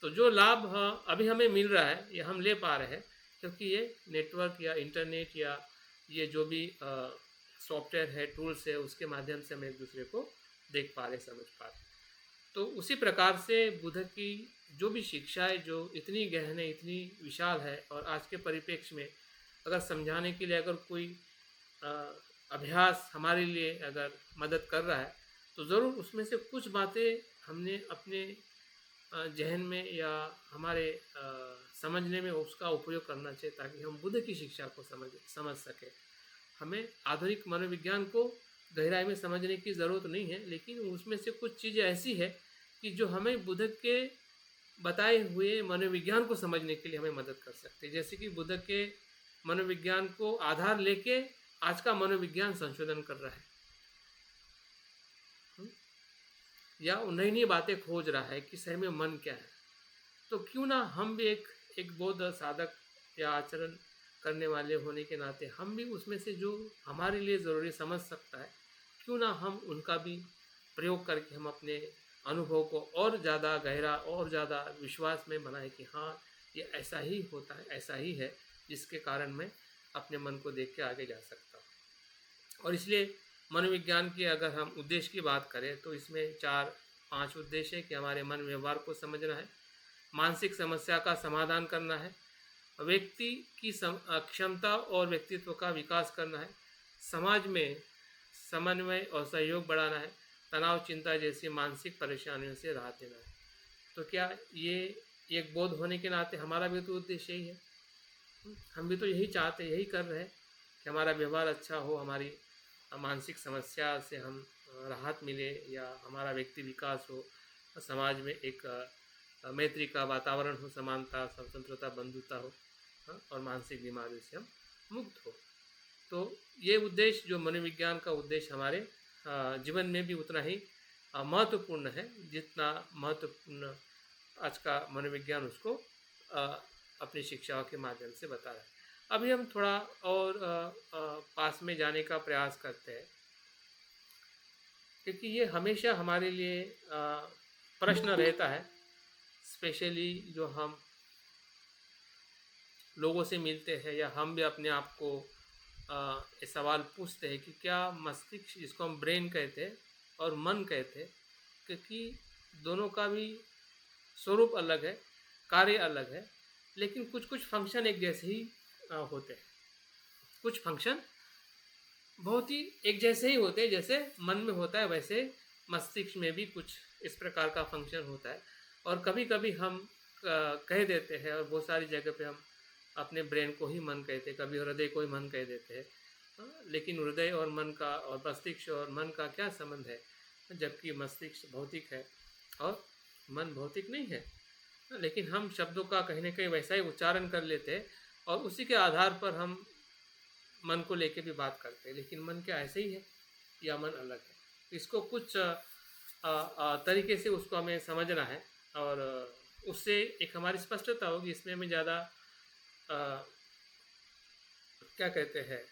तो जो लाभ अभी हमें मिल रहा है ये हम ले पा रहे हैं क्योंकि ये नेटवर्क या इंटरनेट या ये जो भी सॉफ्टवेयर है, टूल्स है, उसके माध्यम से हम एक दूसरे को देख पा रहे, समझ पा रहे। तो उसी प्रकार से बुद्ध की जो भी शिक्षा है जो इतनी गहन है, इतनी विशाल है और आज के परिप्रेक्ष्य में अगर समझाने के लिए अगर कोई अभ्यास हमारे लिए अगर मदद कर रहा है तो ज़रूर उसमें से कुछ बातें हमने अपने जहन में या हमारे समझने में उसका उपयोग करना चाहिए, ताकि हम बुद्ध की शिक्षा को समझ सकें। हमें आधुनिक मनोविज्ञान को गहराई में समझने की ज़रूरत नहीं है, लेकिन उसमें से कुछ चीज़ें ऐसी है कि जो हमें बुद्ध के बताए हुए मनोविज्ञान को समझने के लिए हमें मदद कर सकते हैं। जैसे कि बुद्ध के मनोविज्ञान को आधार लेके आज का मनोविज्ञान संशोधन कर रहा है, या नई नई बातें खोज रहा है कि सही में मन क्या है। तो क्यों ना हम भी एक बौद्ध साधक या आचरण करने वाले होने के नाते हम भी उसमें से जो हमारे लिए ज़रूरी समझ सकता है, क्यों ना हम उनका भी प्रयोग करके हम अपने अनुभव को और ज़्यादा गहरा और ज़्यादा विश्वास में बनाए कि हाँ, ये ऐसा ही होता है, ऐसा ही है, जिसके कारण मैं अपने मन को देख के आगे जा सकता हूँ। और इसलिए मनोविज्ञान की अगर हम उद्देश्य की बात करें तो इसमें 4-5 उद्देश्य है कि हमारे मन व्यवहार को समझना है, मानसिक समस्या का समाधान करना है, व्यक्ति की क्षमता और व्यक्तित्व का विकास करना है, समाज में समन्वय और सहयोग बढ़ाना है, तनाव चिंता जैसी मानसिक परेशानियों से राहत देना है। तो क्या ये एक बौद्ध होने के नाते हमारा भी तो उद्देश्य यही है? हम भी तो यही चाहते, यही कर रहे हैं कि हमारा व्यवहार अच्छा हो, हमारी मानसिक समस्या से हम राहत मिले, या हमारा व्यक्ति विकास हो, समाज में एक मैत्री का वातावरण हो, समानता, स्वतंत्रता, बंधुता हो, और मानसिक बीमारियों से हम मुक्त हो। तो ये उद्देश्य जो मनोविज्ञान का उद्देश्य हमारे जीवन में भी उतना ही महत्वपूर्ण है जितना महत्वपूर्ण आज का मनोविज्ञान उसको अपनी शिक्षाओं के माध्यम से बता रहा है। अभी हम थोड़ा और पास में जाने का प्रयास करते हैं, क्योंकि ये हमेशा हमारे लिए प्रश्न रहता है, स्पेशली जो हम लोगों से मिलते हैं या हम भी अपने आप को ये सवाल पूछते हैं कि क्या मस्तिष्क, जिसको हम ब्रेन कहते हैं, और मन कहते हैं, क्योंकि दोनों का भी स्वरूप अलग है, कार्य अलग है, लेकिन कुछ कुछ फंक्शन एक जैसे ही होते हैं। कुछ फंक्शन बहुत ही एक जैसे ही होते हैं, जैसे मन में होता है वैसे मस्तिष्क में भी कुछ इस प्रकार का फंक्शन होता है। और कभी कभी हम कह देते हैं, और बहुत सारी जगह पे हम अपने ब्रेन को ही मन कहते हैं, कभी हृदय को ही मन कह देते हैं। लेकिन हृदय और मन का और मस्तिष्क और मन का क्या संबंध है, जबकि मस्तिष्क भौतिक है और मन भौतिक नहीं है। लेकिन हम शब्दों का कहीं ना कहीं वैसा ही उच्चारण कर लेते हैं, और उसी के आधार पर हम मन को लेके भी बात करते हैं। लेकिन मन क्या ऐसे ही है या मन अलग है? इसको कुछ तरीके से उसको हमें समझना है, और उससे एक हमारी स्पष्टता होगी। इसमें हमें ज़्यादा क्या कहते हैं,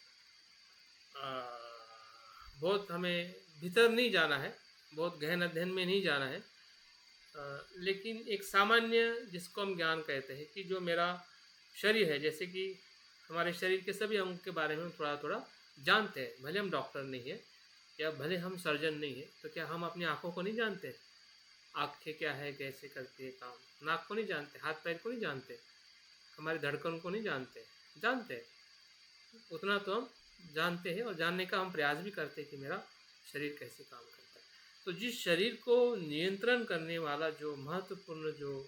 बहुत हमें भीतर नहीं जाना है, बहुत गहन अध्ययन में नहीं जाना है, लेकिन एक सामान्य जिसको हम ज्ञान कहते हैं, कि जो मेरा शरीर है, जैसे कि हमारे शरीर के सभी अंग के बारे में हम थोड़ा थोड़ा जानते हैं। भले हम डॉक्टर नहीं है या भले हम सर्जन नहीं है, तो क्या हम अपनी आँखों को नहीं जानते? आँखें क्या है, कैसे करती है काम? नाक को नहीं जानते, हाथ पैर को नहीं जानते, हमारी धड़कन को नहीं जानते? जानते हैं, उतना तो हम जानते हैं, और जानने का हम प्रयास भी करते हैं कि मेरा शरीर कैसे काम करता है। तो जिस शरीर को नियंत्रण करने वाला जो महत्वपूर्ण जो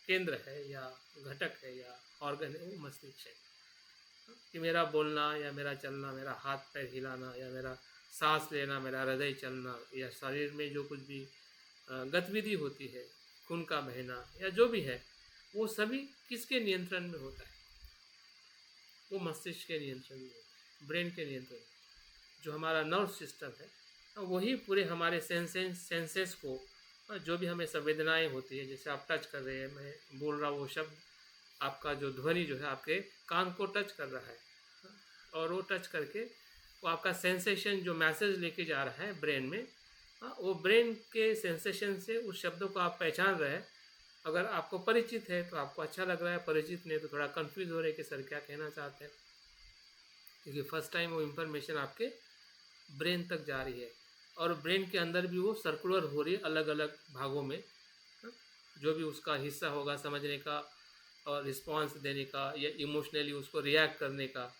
केंद्र है या घटक है या ऑर्गन है, वो मस्तिष्क है। कि मेरा बोलना या मेरा चलना, मेरा हाथ पैर हिलाना या मेरा सांस लेना, मेरा हृदय चलना, या शरीर में जो कुछ भी गतिविधि होती है, खून का बहना या जो भी है, वो सभी किसके नियंत्रण में होता है? वो मस्तिष्क के नियंत्रण में होता है, ब्रेन के नियंत्रण में। जो हमारा नर्व सिस्टम है, वही पूरे हमारे सेंसेस को, जो भी हमें संवेदनाएं होती है, जैसे आप टच कर रहे हैं, मैं बोल रहा हूँ, वो शब्द आपका जो ध्वनि जो है आपके कान को टच कर रहा है, और वो टच करके वो आपका सेंसेशन जो मैसेज लेके जा रहा है ब्रेन में, वो ब्रेन के सेंसेशन से उस शब्दों को आप पहचान रहे हैं। अगर आपको परिचित है तो आपको अच्छा लग रहा है, परिचित नहीं तो थोड़ा कंफ्यूज हो रहे कि सर क्या कहना चाहते हैं, क्योंकि फर्स्ट टाइम वो इन्फॉर्मेशन आपके ब्रेन तक जा रही है, और ब्रेन के अंदर भी वो सर्कुलर हो रही है अलग अलग भागों में। जो भी उसका हिस्सा होगा समझने का और रिस्पॉन्स देने का या इमोशनली उसको रिएक्ट करने का,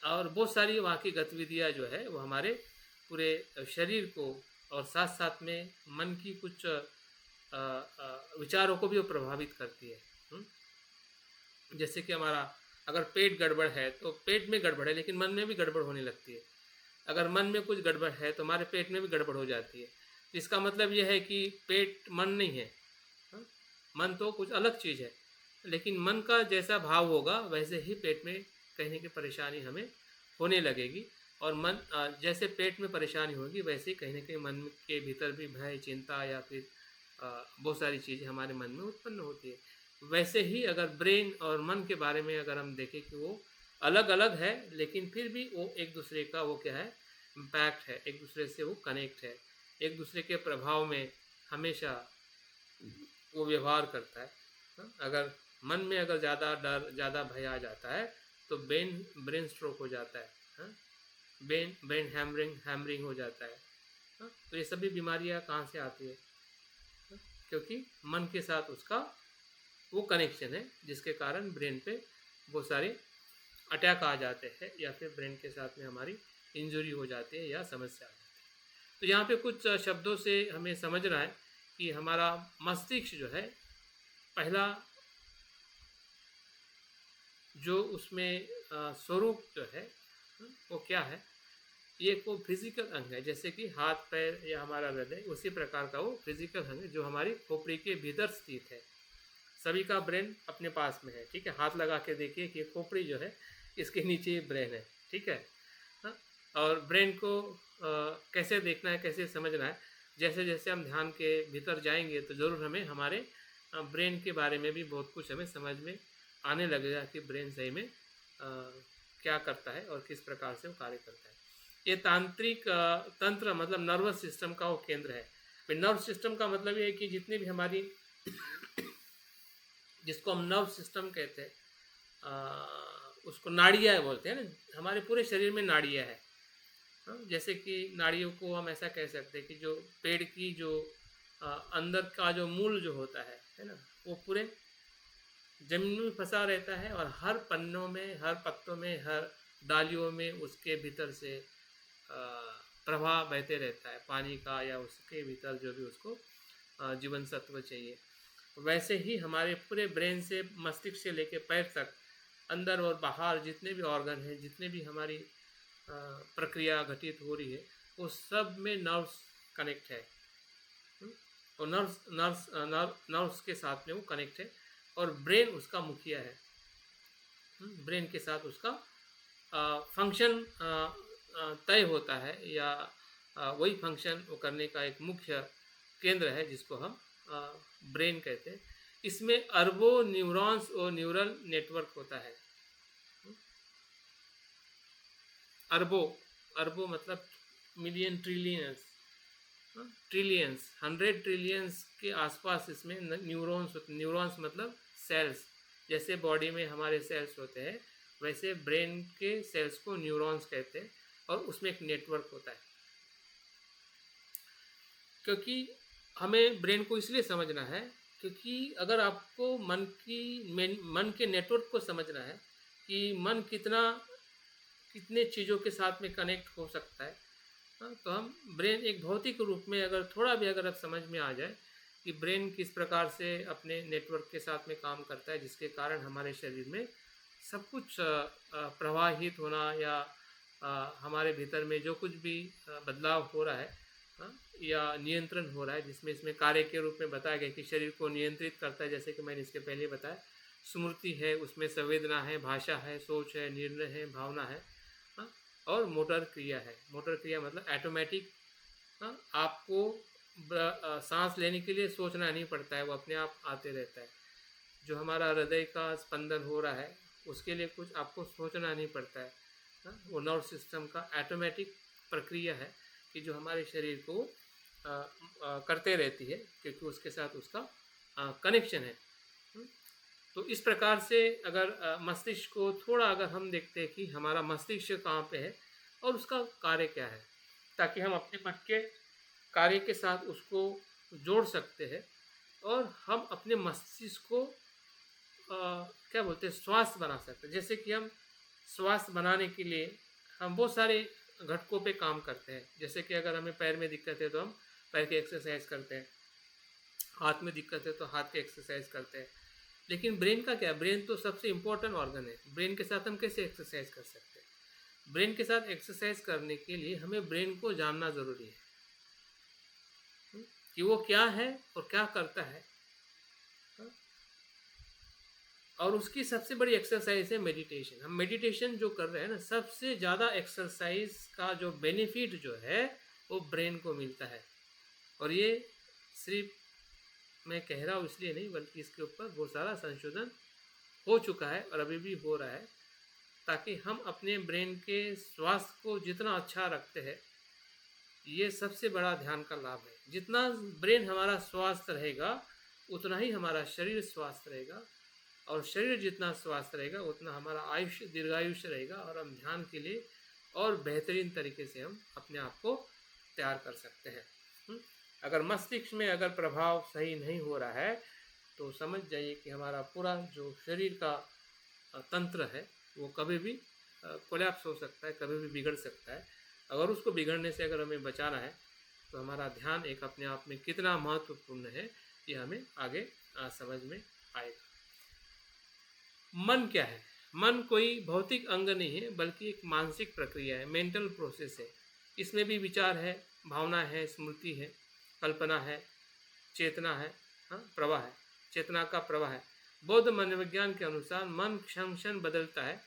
और बहुत सारी वहाँ की गतिविधियाँ जो है वो हमारे पूरे शरीर को, और साथ साथ में मन की कुछ विचारों को भी वो प्रभावित करती है। जैसे कि हमारा अगर पेट गड़बड़ है तो पेट में गड़बड़ है, लेकिन मन में भी गड़बड़ होने लगती है। अगर मन में कुछ गड़बड़ है तो हमारे पेट में भी गड़बड़ हो जाती है। इसका मतलब यह है कि पेट मन नहीं है, हाँ? मन तो कुछ अलग चीज़ है, लेकिन मन का जैसा भाव होगा वैसे ही पेट में कहीं ना कहीं परेशानी हमें होने लगेगी। और मन जैसे पेट में परेशानी होगी वैसे ही कहीं ना कहीं मन के भीतर भी भय, चिंता या फिर बहुत सारी चीज़ें हमारे मन में उत्पन्न होती है। वैसे ही अगर ब्रेन और मन के बारे में अगर हम देखें कि वो अलग अलग है, लेकिन फिर भी वो एक दूसरे का वो क्या है, इम्पैक्ट है, एक दूसरे से वो कनेक्ट है, एक दूसरे के प्रभाव में हमेशा वो व्यवहार करता है। अगर मन में अगर ज़्यादा डर, ज़्यादा भय आ जाता है तो ब्रेन स्ट्रोक हो जाता है, हाँ? ब्रेन हैमरिंग हो जाता है, हाँ? तो ये सभी बीमारियां कहाँ से आती है, हाँ? क्योंकि मन के साथ उसका वो कनेक्शन है, जिसके कारण ब्रेन पे बहुत सारे अटैक आ जाते हैं या फिर ब्रेन के साथ में हमारी इंजरी हो जाती है या समस्या आ जाती है। तो यहाँ पे कुछ शब्दों से हमें समझना है कि हमारा मस्तिष्क जो है, पहला जो उसमें स्वरूप जो है, वो क्या है, ये को फिजिकल अंग है, जैसे कि हाथ पैर या हमारा हृदय, उसी प्रकार का वो फिजिकल अंग है जो हमारी खोपड़ी के भीतर स्थित है। सभी का ब्रेन अपने पास में है, ठीक है। हाथ लगा के देखिए कि खोपड़ी जो है इसके नीचे ये ब्रेन है, ठीक है, हाँ? और ब्रेन को कैसे देखना है, कैसे समझना है, जैसे जैसे हम ध्यान के भीतर जाएंगे तो ज़रूर हमें हमारे ब्रेन के बारे में भी बहुत कुछ हमें समझ में आने लगेगा कि ब्रेन सही में क्या करता है और किस प्रकार से वो कार्य करता है। ये तांत्रिक तंत्र मतलब नर्वस सिस्टम का वो केंद्र है। नर्व सिस्टम का मतलब ये है कि जितने भी हमारी जिसको हम नर्व सिस्टम कहते हैं, उसको नाड़ियाँ बोलते हैं ना, हमारे पूरे शरीर में नाड़ियाँ है, हाँ? जैसे कि नाड़ियों को हम ऐसा कह सकते हैं कि जो पेड़ की जो अंदर का जो मूल जो होता है ना, वो पूरे जमीन में फंसा रहता है और हर पन्नों में, हर पत्तों में, हर डालियों में उसके भीतर से प्रवाह बहते रहता है पानी का, या उसके भीतर जो भी उसको जीवन सत्व चाहिए। वैसे ही हमारे पूरे ब्रेन से मस्तिष्क से लेकर पैर तक, अंदर और बाहर जितने भी ऑर्गन हैं, जितने भी हमारी प्रक्रिया घटित हो रही है, वो सब में नर्व्स कनेक्ट है। और नर्व्स के साथ में वो कनेक्ट है और ब्रेन उसका मुखिया है। ब्रेन के साथ उसका फंक्शन तय होता है, या वही फंक्शन वो करने का एक मुख्य केंद्र है जिसको हम ब्रेन कहते हैं। इसमें अरबों न्यूरॉन्स और न्यूरल नेटवर्क होता है। अरबों मतलब मिलियन, ट्रिलियंस, ट्रिलियंस, 100 ट्रिलियंस के आसपास इसमें न्यूरॉन्स मतलब सेल्स। जैसे बॉडी में हमारे सेल्स होते हैं, वैसे ब्रेन के सेल्स को न्यूरॉन्स कहते हैं, और उसमें एक नेटवर्क होता है। क्योंकि हमें ब्रेन को इसलिए समझना है क्योंकि अगर आपको मन के नेटवर्क को समझना है कि मन कितने चीज़ों के साथ में कनेक्ट हो सकता है, हाँ, तो हम ब्रेन एक भौतिक रूप में अगर थोड़ा भी अगर अब समझ में आ जाए कि ब्रेन किस प्रकार से अपने नेटवर्क के साथ में काम करता है, जिसके कारण हमारे शरीर में सब कुछ प्रवाहित होना, या हमारे भीतर में जो कुछ भी बदलाव हो रहा है, हाँ, या नियंत्रण हो रहा है, जिसमें इसमें कार्य के रूप में बताया गया कि शरीर को नियंत्रित करता है, जैसे कि मैंने इसके पहले बताया। स्मृति है, उसमें संवेदना है, भाषा है, सोच है, निर्णय है, भावना है, हाँ, और मोटर क्रिया है। मोटर क्रिया मतलब ऑटोमेटिक, हाँ, आपको सांस लेने के लिए सोचना नहीं पड़ता है, वो अपने आप आते रहता है। जो हमारा हृदय का स्पंदन हो रहा है उसके लिए कुछ आपको सोचना नहीं पड़ता है, हाँ? वो नर्व सिस्टम का ऑटोमेटिक प्रक्रिया है कि जो हमारे शरीर को करते रहती है, क्योंकि उसके साथ उसका कनेक्शन है। तो इस प्रकार से अगर मस्तिष्क को थोड़ा अगर हम देखते हैं कि हमारा मस्तिष्क कहाँ पे है और उसका कार्य क्या है, ताकि हम अपने मन के कार्य के साथ उसको जोड़ सकते हैं और हम अपने मस्तिष्क को क्या बोलते हैं, स्वास्थ्य बना सकते हैं। जैसे कि हम स्वास्थ्य बनाने के लिए हम बहुत सारे घटकों पे काम करते हैं। जैसे कि अगर हमें पैर में दिक्कत है तो हम पैर की एक्सरसाइज करते हैं, हाथ में दिक्कत है तो हाथ की एक्सरसाइज करते हैं। लेकिन ब्रेन का क्या, ब्रेन तो सबसे इम्पोर्टेंट ऑर्गन है, ब्रेन के साथ हम कैसे एक्सरसाइज कर सकते हैं? ब्रेन के साथ एक्सरसाइज करने के लिए हमें ब्रेन को जानना ज़रूरी है कि वो क्या है और क्या करता है। और उसकी सबसे बड़ी एक्सरसाइज है मेडिटेशन। हम मेडिटेशन जो कर रहे हैं ना, सबसे ज़्यादा एक्सरसाइज का जो बेनिफिट जो है वो ब्रेन को मिलता है। और ये सिर्फ मैं कह रहा हूँ इसलिए नहीं, बल्कि इसके ऊपर बहुत सारा संशोधन हो चुका है और अभी भी हो रहा है, ताकि हम अपने ब्रेन के स्वास्थ्य को जितना अच्छा रखते हैं, ये सबसे बड़ा ध्यान का लाभ है। जितना ब्रेन हमारा स्वस्थ रहेगा उतना ही हमारा शरीर स्वस्थ रहेगा, और शरीर जितना स्वस्थ रहेगा उतना हमारा आयुष्य दीर्घायुष्य रहेगा, और हम ध्यान के लिए और बेहतरीन तरीके से हम अपने आप को तैयार कर सकते हैं। अगर मस्तिष्क में अगर प्रभाव सही नहीं हो रहा है तो समझ जाइए कि हमारा पूरा जो शरीर का तंत्र है वो कभी भी कोलैप्स हो सकता है, कभी भी बिगड़ सकता है। अगर उसको बिगड़ने से अगर हमें बचाना है तो हमारा ध्यान एक अपने आप में कितना महत्वपूर्ण है ये हमें आगे समझ में आएगा। मन क्या है? मन कोई भौतिक अंग नहीं है, बल्कि एक मानसिक प्रक्रिया है, मेंटल प्रोसेस है। इसमें भी विचार है, भावना है, स्मृति है, कल्पना है, चेतना है, प्रवाह है, चेतना का प्रवाह है। बौद्ध मनोविज्ञान के अनुसार मन क्षण क्षण बदलता है,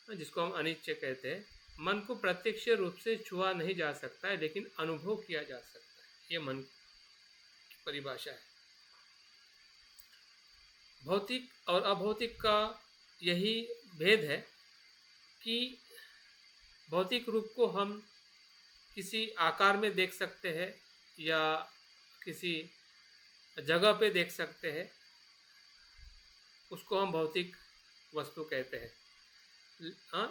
जिसको हम अनिश्चय कहते हैं। मन को प्रत्यक्ष रूप से छुआ नहीं जा सकता है, लेकिन अनुभव किया जा सकता है। ये मन की परिभाषा है। भौतिक और अभौतिक का यही भेद है कि भौतिक रूप को हम किसी आकार में देख सकते हैं या किसी जगह पे देख सकते हैं, उसको हम भौतिक वस्तु कहते हैं।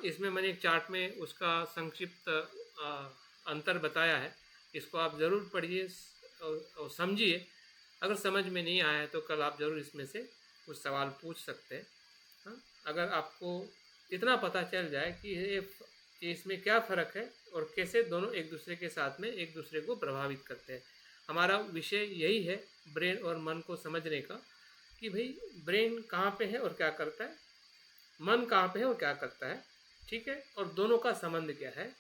इसमें मैंने एक चार्ट में उसका संक्षिप्त अंतर बताया है, इसको आप ज़रूर पढ़िए और समझिए। अगर समझ में नहीं आया है तो कल आप ज़रूर इसमें से कुछ सवाल पूछ सकते हैं। अगर आपको इतना पता चल जाए कि इसमें क्या फ़र्क है और कैसे दोनों एक दूसरे के साथ में एक दूसरे को प्रभावित करते हैं। हमारा विषय यही है ब्रेन और मन को समझने का, कि भाई ब्रेन कहाँ पे है और क्या करता है, मन कहाँ पे है और क्या करता है, ठीक है, और दोनों का संबंध क्या है,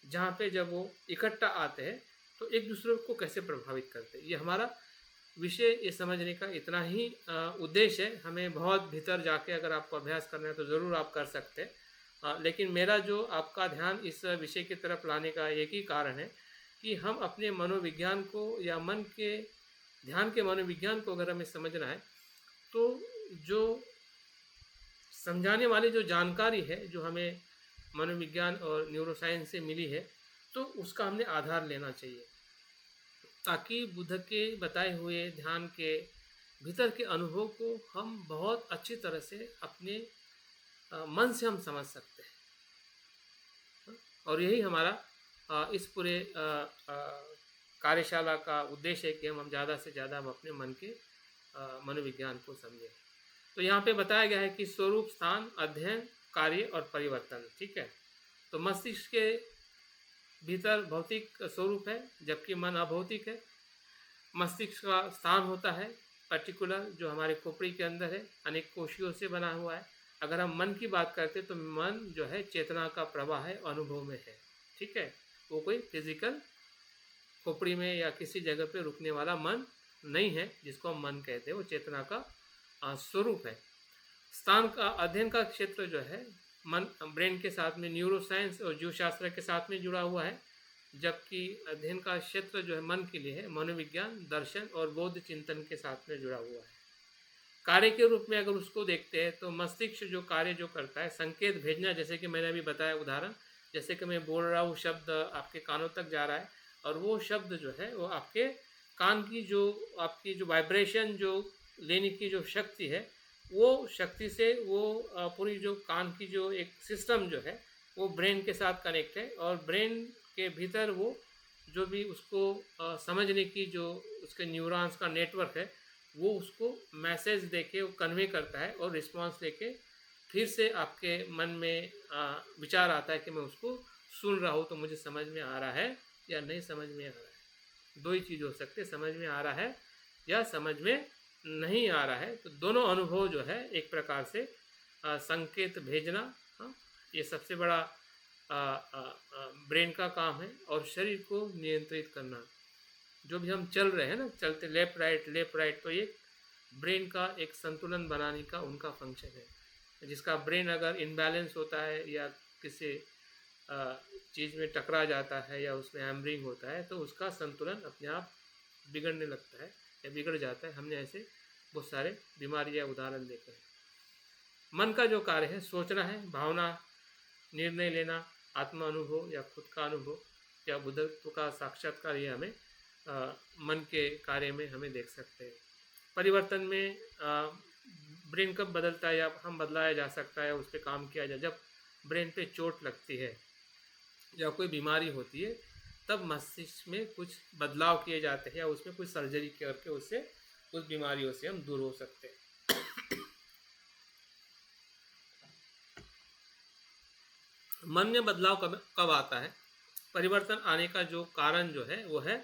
जहाँ पे जब वो इकट्ठा आते हैं तो एक दूसरे को कैसे प्रभावित करते हैं। ये हमारा विषय, ये समझने का इतना ही उद्देश्य है। हमें बहुत भीतर जाके अगर आपको अभ्यास करना है तो ज़रूर आप कर सकते हैं, लेकिन मेरा जो आपका ध्यान इस विषय की तरफ लाने का एक ही कारण है कि हम अपने मनोविज्ञान को या मन के ध्यान के मनोविज्ञान को अगर हमें समझना है तो जो समझाने वाली जो जानकारी है जो हमें मनोविज्ञान और न्यूरोसाइंस से मिली है, तो उसका हमने आधार लेना चाहिए, ताकि बुद्ध के बताए हुए ध्यान के भीतर के अनुभव को हम बहुत अच्छी तरह से अपने मन से हम समझ सकते हैं। और यही हमारा इस पूरे कार्यशाला का उद्देश्य है कि हम ज़्यादा से ज़्यादा हम अपने मन के मनोविज्ञान को समझें। तो यहाँ पे बताया गया है कि स्वरूप, स्थान, अध्ययन, कार्य और परिवर्तन, ठीक है। तो मस्तिष्क के भीतर भौतिक स्वरूप है, जबकि मन अभौतिक है। मस्तिष्क का स्थान होता है पर्टिकुलर, जो हमारे खोपड़ी के अंदर है, अनेक कोशियों से बना हुआ है। अगर हम मन की बात करते हैं तो मन जो है चेतना का प्रवाह है, अनुभव में है, ठीक है। वो कोई फिजिकल खोपड़ी में या किसी जगह पे रुकने वाला मन नहीं है जिसको हम मन कहते हैं, वो चेतना का स्वरूप है। स्थान का अध्ययन का क्षेत्र जो है मन ब्रेन के साथ में न्यूरोसाइंस और जीवशास्त्र के साथ में जुड़ा हुआ है, जबकि अध्ययन का क्षेत्र जो है मन के लिए है मनोविज्ञान, दर्शन और बौद्ध चिंतन के साथ में जुड़ा हुआ है। कार्य के रूप में अगर उसको देखते हैं तो मस्तिष्क जो कार्य जो करता है, संकेत भेजना, जैसे कि मैंने अभी बताया उदाहरण, जैसे कि मैं बोल रहा हूँ, शब्द आपके कानों तक जा रहा है और वो शब्द जो है वो आपके कान की जो आपकी जो वाइब्रेशन जो लेने की जो शक्ति है, वो शक्ति से वो पूरी जो कान की जो एक सिस्टम जो है वो ब्रेन के साथ कनेक्ट है, और ब्रेन के भीतर वो जो भी उसको समझने की जो उसके न्यूरॉन्स का नेटवर्क है वो उसको मैसेज देके वो कन्वे करता है, और रिस्पांस लेके फिर से आपके मन में विचार आता है कि मैं उसको सुन रहा हूँ, तो मुझे समझ में आ रहा है या नहीं समझ में आ रहा है। दो ही चीज़ हो सकते, समझ में आ रहा है या समझ में नहीं आ रहा है। तो दोनों अनुभव जो है एक प्रकार से संकेत भेजना, हाँ, ये सबसे बड़ा ब्रेन का काम है। और शरीर को नियंत्रित करना, जो भी हम चल रहे हैं ना, चलते लेफ्ट राइट, तो ये ब्रेन का एक संतुलन बनाने का उनका फंक्शन है। जिसका ब्रेन अगर इनबैलेंस होता है या किसी चीज़ में टकरा जाता है या उसमें हैमरिंग होता है, तो उसका संतुलन अपने आप बिगड़ने लगता है या बिगड़ जाता है। हमने ऐसे बहुत सारे बीमारी या उदाहरण देखे हैं। मन का जो कार्य है, सोचना है, भावना, निर्णय लेना, आत्मा अनुभव या खुद का अनुभव या बुद्धत्व का साक्षात्कार, ये हमें मन के कार्य में हमें देख सकते हैं। परिवर्तन में ब्रेन कब बदलता है या हम बदलाया जा सकता है, उस पर काम किया जाए। जब ब्रेन पे चोट लगती है या कोई बीमारी होती है, तब मस्तिष्क में कुछ बदलाव किए जाते हैं या उसमें कुछ सर्जरी करके उससे उस बीमारियों से हम दूर हो सकते हैं। मन में बदलाव कब आता है? परिवर्तन आने का जो कारण जो है वो है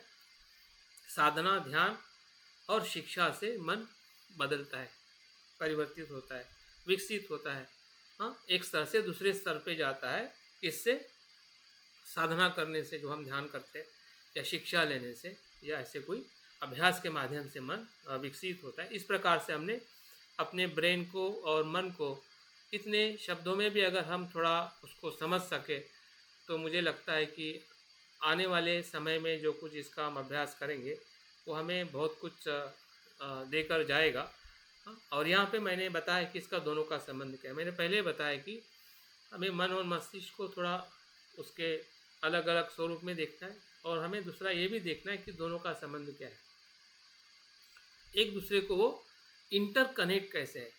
साधना, ध्यान और शिक्षा से मन बदलता है, परिवर्तित होता है, विकसित होता है। हाँ, एक स्तर से दूसरे स्तर पे जाता है। इससे साधना करने से, जो हम ध्यान करते हैं, या शिक्षा लेने से, या ऐसे कोई अभ्यास के माध्यम से मन विकसित होता है। इस प्रकार से हमने अपने ब्रेन को और मन को इतने शब्दों में भी अगर हम थोड़ा उसको समझ सके, तो मुझे लगता है कि आने वाले समय में जो कुछ इसका हम अभ्यास करेंगे वो हमें बहुत कुछ देकर जाएगा। और यहाँ पे मैंने बताया कि इसका दोनों का संबंध क्या है। मैंने पहले बताया कि हमें मन और मस्तिष्क को थोड़ा उसके अलग अलग स्वरूप में देखना है, और हमें दूसरा ये भी देखना है कि दोनों का संबंध क्या है, एक दूसरे को वो इंटरकनेक्ट कैसे है।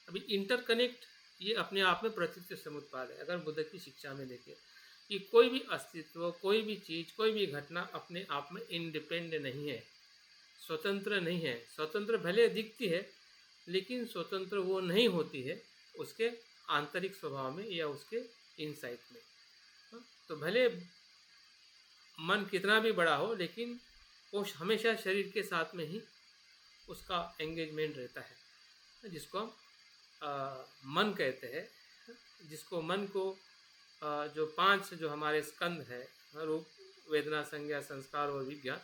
अभी इंटरकनेक्ट ये अपने आप में प्रतीत समुत्पाद है। अगर बुद्ध की शिक्षा में देखें कि कोई भी अस्तित्व, कोई भी चीज़, कोई भी घटना अपने आप में इंडिपेंडेंट नहीं है, स्वतंत्र नहीं है। स्वतंत्र भले दिखती है, लेकिन स्वतंत्र वो नहीं होती है उसके आंतरिक स्वभाव में या उसके इनसाइट में। तो भले मन कितना भी बड़ा हो, लेकिन वो हमेशा शरीर के साथ में ही उसका एंगेजमेंट रहता है, जिसको हम मन कहते हैं। जिसको मन को जो 5 जो हमारे स्कंद है, रूप, वेदना, संज्ञा, संस्कार और विज्ञान,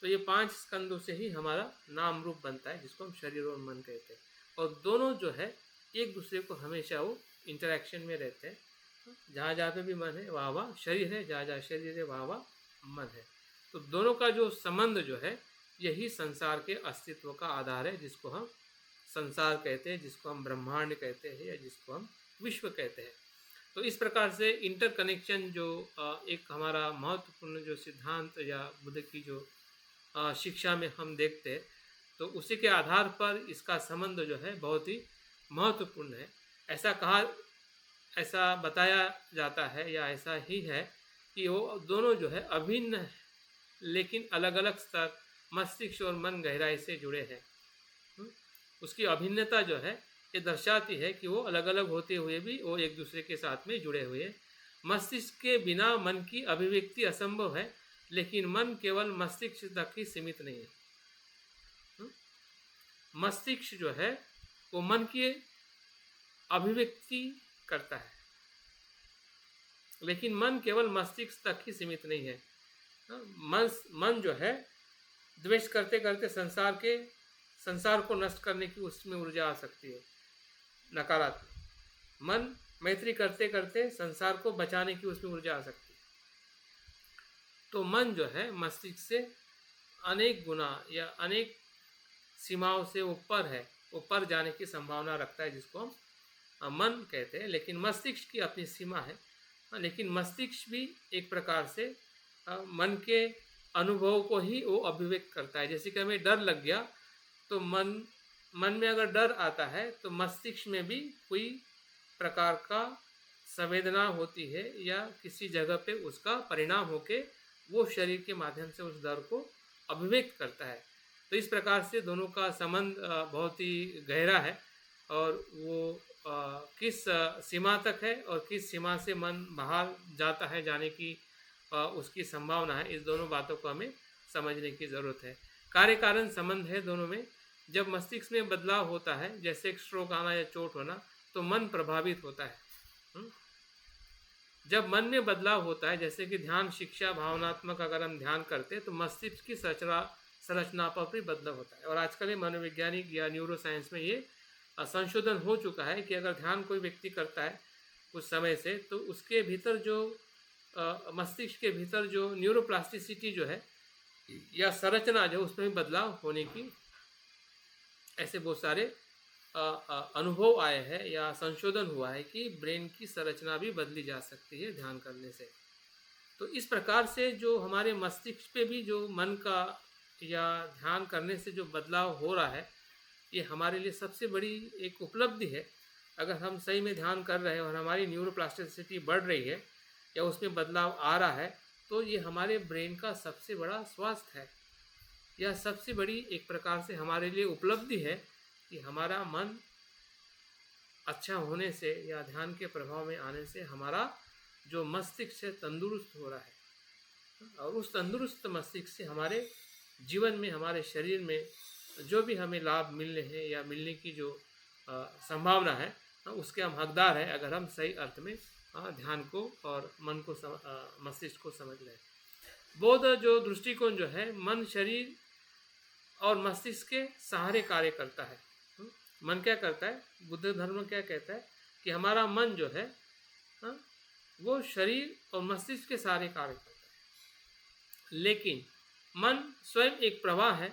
तो ये 5 स्कंदों से ही हमारा नाम रूप बनता है, जिसको हम शरीर और मन कहते हैं। और दोनों जो है एक दूसरे को हमेशा वो इंटरेक्शन में रहते हैं। जहाँ जहाँ पे भी मन है वहाँ वहाँ शरीर है, जहाँ जहाँ शरीर है वहाँ वहाँ मन है। तो दोनों का जो संबंध जो है, यही संसार के अस्तित्व का आधार है, जिसको हम संसार कहते हैं, जिसको हम ब्रह्मांड कहते हैं, या जिसको हम विश्व कहते हैं। तो इस प्रकार से इंटरकनेक्शन जो एक हमारा महत्वपूर्ण जो सिद्धांत या बुद्ध की जो शिक्षा में हम देखते हैं, तो उसी के आधार पर इसका संबंध जो है बहुत ही महत्वपूर्ण है। ऐसा बताया जाता है, या ऐसा ही है कि वो दोनों जो है अभिन्न है, लेकिन अलग अलग स्तर, मस्तिष्क और मन गहराई से जुड़े हैं। उसकी अभिन्नता जो है ये दर्शाती है कि वो अलग अलग होते हुए भी वो एक दूसरे के साथ में जुड़े हुए हैं। मस्तिष्क के बिना मन की अभिव्यक्ति असंभव है, लेकिन मन केवल मस्तिष्क तक ही सीमित नहीं है। मस्तिष्क जो है वो मन की अभिव्यक्ति करता है, लेकिन मन केवल मस्तिष्क तक ही सीमित नहीं है। मन जो है द्वेष करते करते संसार को नष्ट करने की उसमें ऊर्जा आ सकती है, नकारात्मक। मन मैत्री करते करते संसार को बचाने की उसमें ऊर्जा आ सकती है। तो मन जो है मस्तिष्क से अनेक गुना या अनेक सीमाओं से ऊपर है, ऊपर जाने की संभावना रखता है, जिसको हम मन कहते हैं। लेकिन मस्तिष्क की अपनी सीमा है। लेकिन मस्तिष्क भी एक प्रकार से मन के अनुभव को ही वो अभिव्यक्त करता है। जैसे कि हमें डर लग गया, तो मन में अगर डर आता है, तो मस्तिष्क में भी कोई प्रकार का संवेदना होती है, या किसी जगह पे उसका परिणाम होके वो शरीर के माध्यम से उस डर को अभिव्यक्त करता है। तो इस प्रकार से दोनों का संबंध बहुत ही गहरा है, और वो किस सीमा तक है और किस सीमा से मन बाहर जाता है जाने की उसकी संभावना है, इस दोनों बातों को हमें समझने की ज़रूरत है। कार्य कारण संबंध है दोनों में। जब मस्तिष्क में बदलाव होता है, जैसे एक स्ट्रोक आना या चोट होना, तो मन प्रभावित होता है। जब मन में बदलाव होता है, जैसे कि ध्यान, शिक्षा, भावनात्मक अगर हम ध्यान करते हैं, तो मस्तिष्क की संरचना पर भी बदलाव होता है। और आजकल ये मनोवैज्ञानिक या न्यूरो साइंस में ये संशोधन हो चुका है कि अगर ध्यान कोई व्यक्ति करता है कुछ समय से, तो उसके भीतर जो मस्तिष्क के भीतर जो न्यूरोप्लास्टिसिटी जो है या संरचना जो उसमें भी बदलाव होने की ऐसे बहुत सारे अनुभव आए हैं या संशोधन हुआ है कि ब्रेन की संरचना भी बदली जा सकती है ध्यान करने से। तो इस प्रकार से जो हमारे मस्तिष्क पे भी जो मन का या ध्यान करने से जो बदलाव हो रहा है, ये हमारे लिए सबसे बड़ी एक उपलब्धि है। अगर हम सही में ध्यान कर रहे हैं और हमारी न्यूरोप्लास्टिसिटी बढ़ रही है या उसमें बदलाव आ रहा है, तो ये हमारे ब्रेन का सबसे बड़ा स्वास्थ्य है। यह सबसे बड़ी एक प्रकार से हमारे लिए उपलब्धि है कि हमारा मन अच्छा होने से या ध्यान के प्रभाव में आने से हमारा जो मस्तिष्क है तंदुरुस्त हो रहा है। और उस तंदुरुस्त मस्तिष्क से हमारे जीवन में, हमारे शरीर में जो भी हमें लाभ मिलने हैं या मिलने की जो संभावना है, उसके हम हकदार हैं अगर हम सही अर्थ में ध्यान को और मन को मस्तिष्क को समझ लें। बौद्ध जो दृष्टिकोण जो है, मन, शरीर और मस्तिष्क के सहारे कार्य करता है। मन क्या करता है? बुद्ध धर्म क्या कहता है कि हमारा मन जो है वो शरीर और मस्तिष्क के सहारे कार्य करता है। लेकिन मन स्वयं एक प्रवाह है